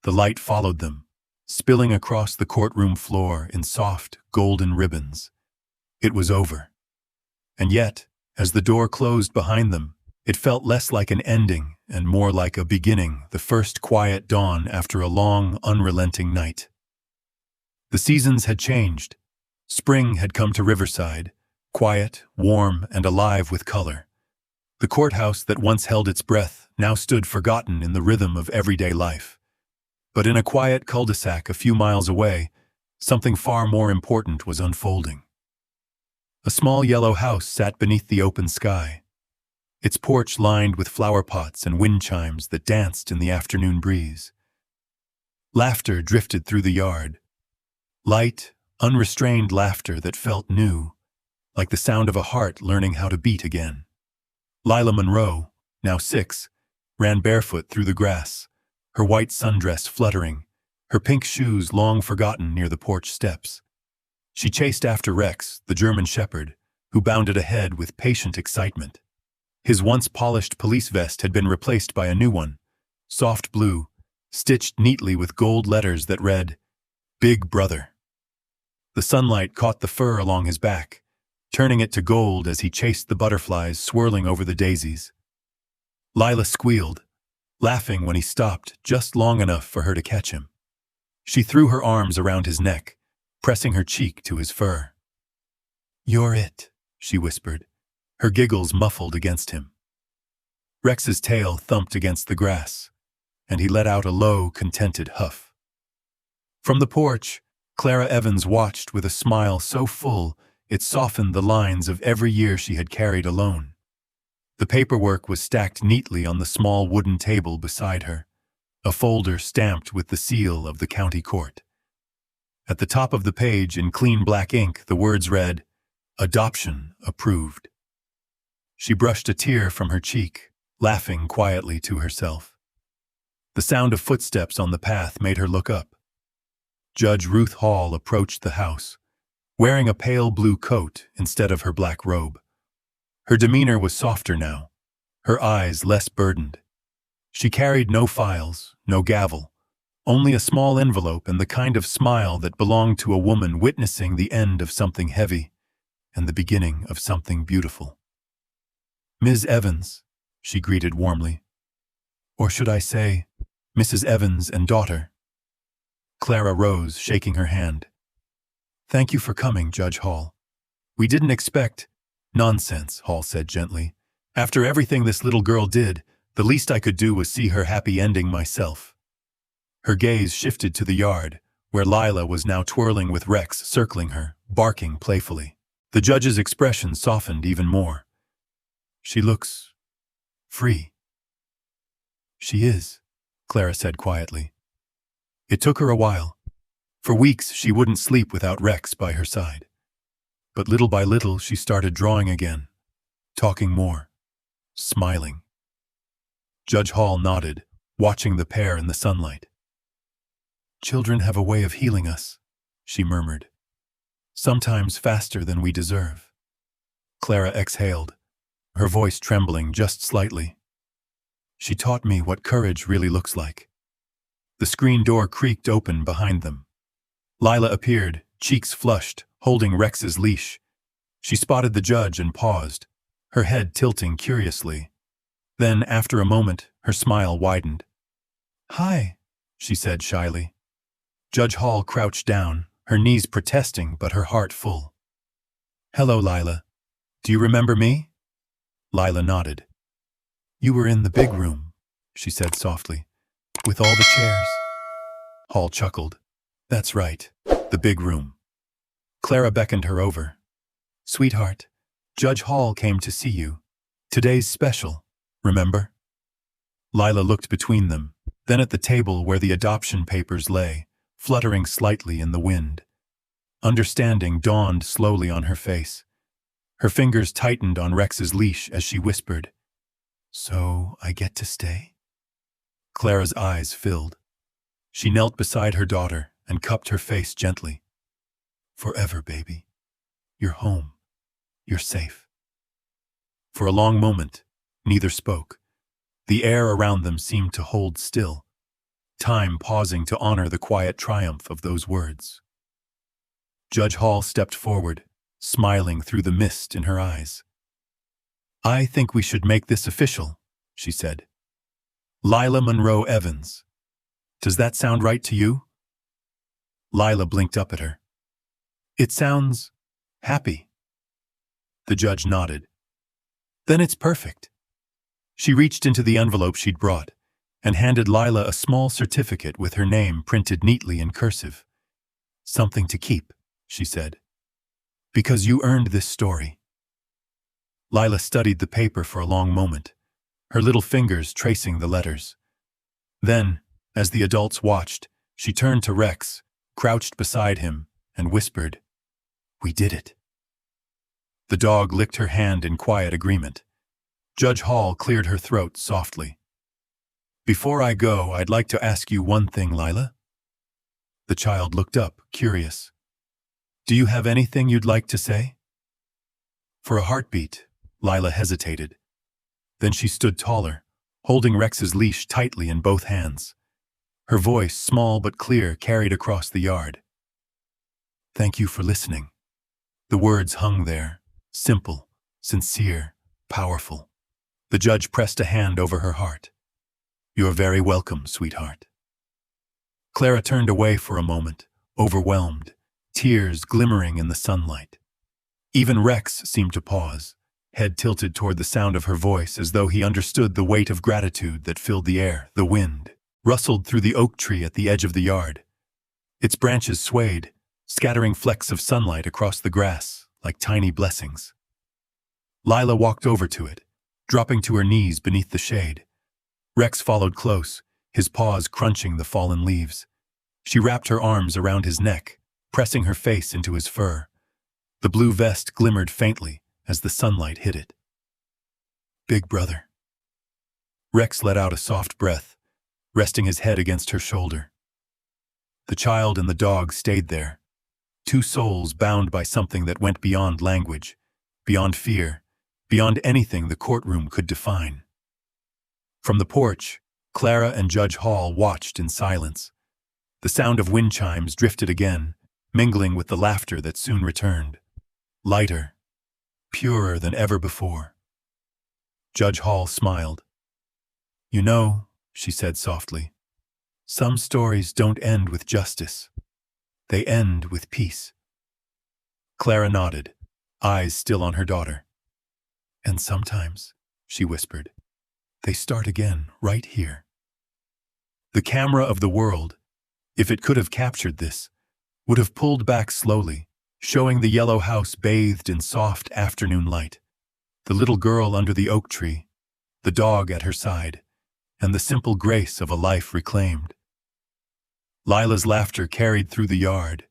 the light followed them, spilling across the courtroom floor in soft, golden ribbons. It was over. And yet, as the door closed behind them, it felt less like an ending and more like a beginning, the first quiet dawn after a long, unrelenting night. The seasons had changed. Spring had come to Riverside, quiet, warm, and alive with color. The courthouse that once held its breath now stood forgotten in the rhythm of everyday life. But in a quiet cul-de-sac a few miles away, something far more important was unfolding. A small yellow house sat beneath the open sky, its porch lined with flower pots and wind chimes that danced in the afternoon breeze. Laughter drifted through the yard, light, unrestrained laughter that felt new, like the sound of a heart learning how to beat again. Lila Monroe, now 6, ran barefoot through the grass, her white sundress fluttering, her pink shoes long forgotten near the porch steps. She chased after Rex, the German shepherd, who bounded ahead with patient excitement. His once polished police vest had been replaced by a new one, soft blue, stitched neatly with gold letters that read, "Big Brother." The sunlight caught the fur along his back, turning it to gold as he chased the butterflies swirling over the daisies. Lila squealed, laughing when he stopped just long enough for her to catch him. She threw her arms around his neck, pressing her cheek to his fur. "You're it," she whispered, her giggles muffled against him. Rex's tail thumped against the grass, and he let out a low, contented huff. From the porch, Clara Evans watched with a smile so full it softened the lines of every year she had carried alone. The paperwork was stacked neatly on the small wooden table beside her, a folder stamped with the seal of the county court. At the top of the page, in clean black ink, the words read, "Adoption approved." She brushed a tear from her cheek, laughing quietly to herself. The sound of footsteps on the path made her look up. Judge Ruth Hall approached the house, wearing a pale blue coat instead of her black robe. Her demeanor was softer now, her eyes less burdened. She carried no files, no gavel, only a small envelope and the kind of smile that belonged to a woman witnessing the end of something heavy and the beginning of something beautiful. "Ms. Evans," she greeted warmly. "Or should I say, Mrs. Evans and daughter?" Clara rose, shaking her hand. "Thank you for coming, Judge Hall. We didn't expect—" "Nonsense," Hall said gently. "After everything this little girl did, the least I could do was see her happy ending myself." Her gaze shifted to the yard, where Lila was now twirling with Rex circling her, barking playfully. The judge's expression softened even more. "She looks free." "She is," Clara said quietly. It took her a while. For weeks she wouldn't sleep without Rex by her side. But little by little she started drawing again, talking more, smiling. Judge Hall nodded, watching the pair in the sunlight. "Children have a way of healing us," she murmured. "Sometimes faster than we deserve." Clara exhaled, her voice trembling just slightly. "She taught me what courage really looks like." The screen door creaked open behind them. Lila appeared, cheeks flushed, holding Rex's leash. She spotted the judge and paused, her head tilting curiously. Then, after a moment, her smile widened. "Hi," she said shyly. Judge Hall crouched down, her knees protesting but her heart full. "Hello, Lila. Do you remember me?" Lila nodded. "You were in the big room," she said softly, "with all the chairs." Hall chuckled. "That's right, the big room." Clara beckoned her over. "Sweetheart, Judge Hall came to see you. Today's special, remember?" Lila looked between them, then at the table where the adoption papers lay, fluttering slightly in the wind. Understanding dawned slowly on her face. Her fingers tightened on Rex's leash as she whispered, "So I get to stay?" Clara's eyes filled. She knelt beside her daughter and cupped her face gently. "Forever, baby. You're home. You're safe." For a long moment, neither spoke. The air around them seemed to hold still, time pausing to honor the quiet triumph of those words. Judge Hall stepped forward, smiling through the mist in her eyes. "I think we should make this official," she said. "Lila Monroe Evans. Does that sound right to you?" Lila blinked up at her. "It sounds happy." The judge nodded. "Then it's perfect." She reached into the envelope she'd brought and handed Lila a small certificate with her name printed neatly in cursive. "Something to keep," she said, "because you earned this story." Lila studied the paper for a long moment, her little fingers tracing the letters. Then, as the adults watched, she turned to Rex, crouched beside him, and whispered, "We did it." The dog licked her hand in quiet agreement. Judge Hall cleared her throat softly. "Before I go, I'd like to ask you one thing, Lila." The child looked up, curious. "Do you have anything you'd like to say?" For a heartbeat, Lila hesitated. Then she stood taller, holding Rex's leash tightly in both hands. Her voice, small but clear, carried across the yard. "Thank you for listening." The words hung there, simple, sincere, powerful. The judge pressed a hand over her heart. "You're very welcome, sweetheart." Clara turned away for a moment, overwhelmed, tears glimmering in the sunlight. Even Rex seemed to pause, head tilted toward the sound of her voice as though he understood the weight of gratitude that filled the air. The wind rustled through the oak tree at the edge of the yard. Its branches swayed, scattering flecks of sunlight across the grass like tiny blessings. Lila walked over to it, dropping to her knees beneath the shade. Rex followed close, his paws crunching the fallen leaves. She wrapped her arms around his neck, pressing her face into his fur. The blue vest glimmered faintly as the sunlight hit it. "Big brother." Rex let out a soft breath, resting his head against her shoulder. The child and the dog stayed there, two souls bound by something that went beyond language, beyond fear, beyond anything the courtroom could define. From the porch, Clara and Judge Hall watched in silence. The sound of wind chimes drifted again, mingling with the laughter that soon returned. Lighter, purer than ever before. Judge Hall smiled. "You know," she said softly, "some stories don't end with justice. They end with peace." Clara nodded, eyes still on her daughter. "And sometimes," she whispered, "they start again right here." The camera of the world, if it could have captured this, would have pulled back slowly, showing the yellow house bathed in soft afternoon light, the little girl under the oak tree, the dog at her side, and the simple grace of a life reclaimed. Lila's laughter carried through the yard,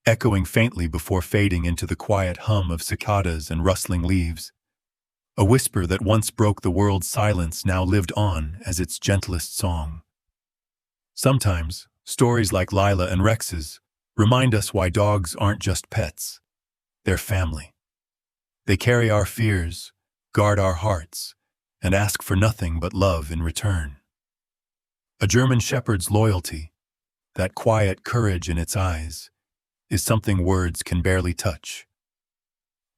echoing faintly before fading into the quiet hum of cicadas and rustling leaves. A whisper that once broke the world's silence now lived on as its gentlest song. Sometimes, stories like Lila and Rex's remind us why dogs aren't just pets. They're family. They carry our fears, guard our hearts, and ask for nothing but love in return. A German shepherd's loyalty, that quiet courage in its eyes, is something words can barely touch.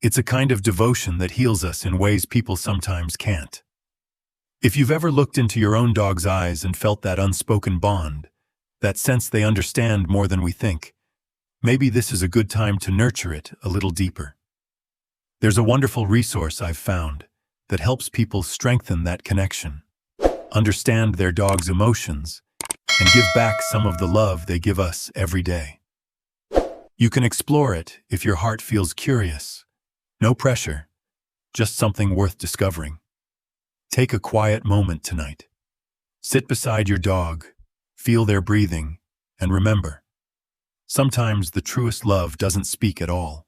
It's a kind of devotion that heals us in ways people sometimes can't. If you've ever looked into your own dog's eyes and felt that unspoken bond, that sense they understand more than we think, maybe this is a good time to nurture it a little deeper. There's a wonderful resource I've found that helps people strengthen that connection, understand their dog's emotions, and give back some of the love they give us every day. You can explore it if your heart feels curious. No pressure, just something worth discovering. Take a quiet moment tonight. Sit beside your dog, feel their breathing, and remember, sometimes the truest love doesn't speak at all.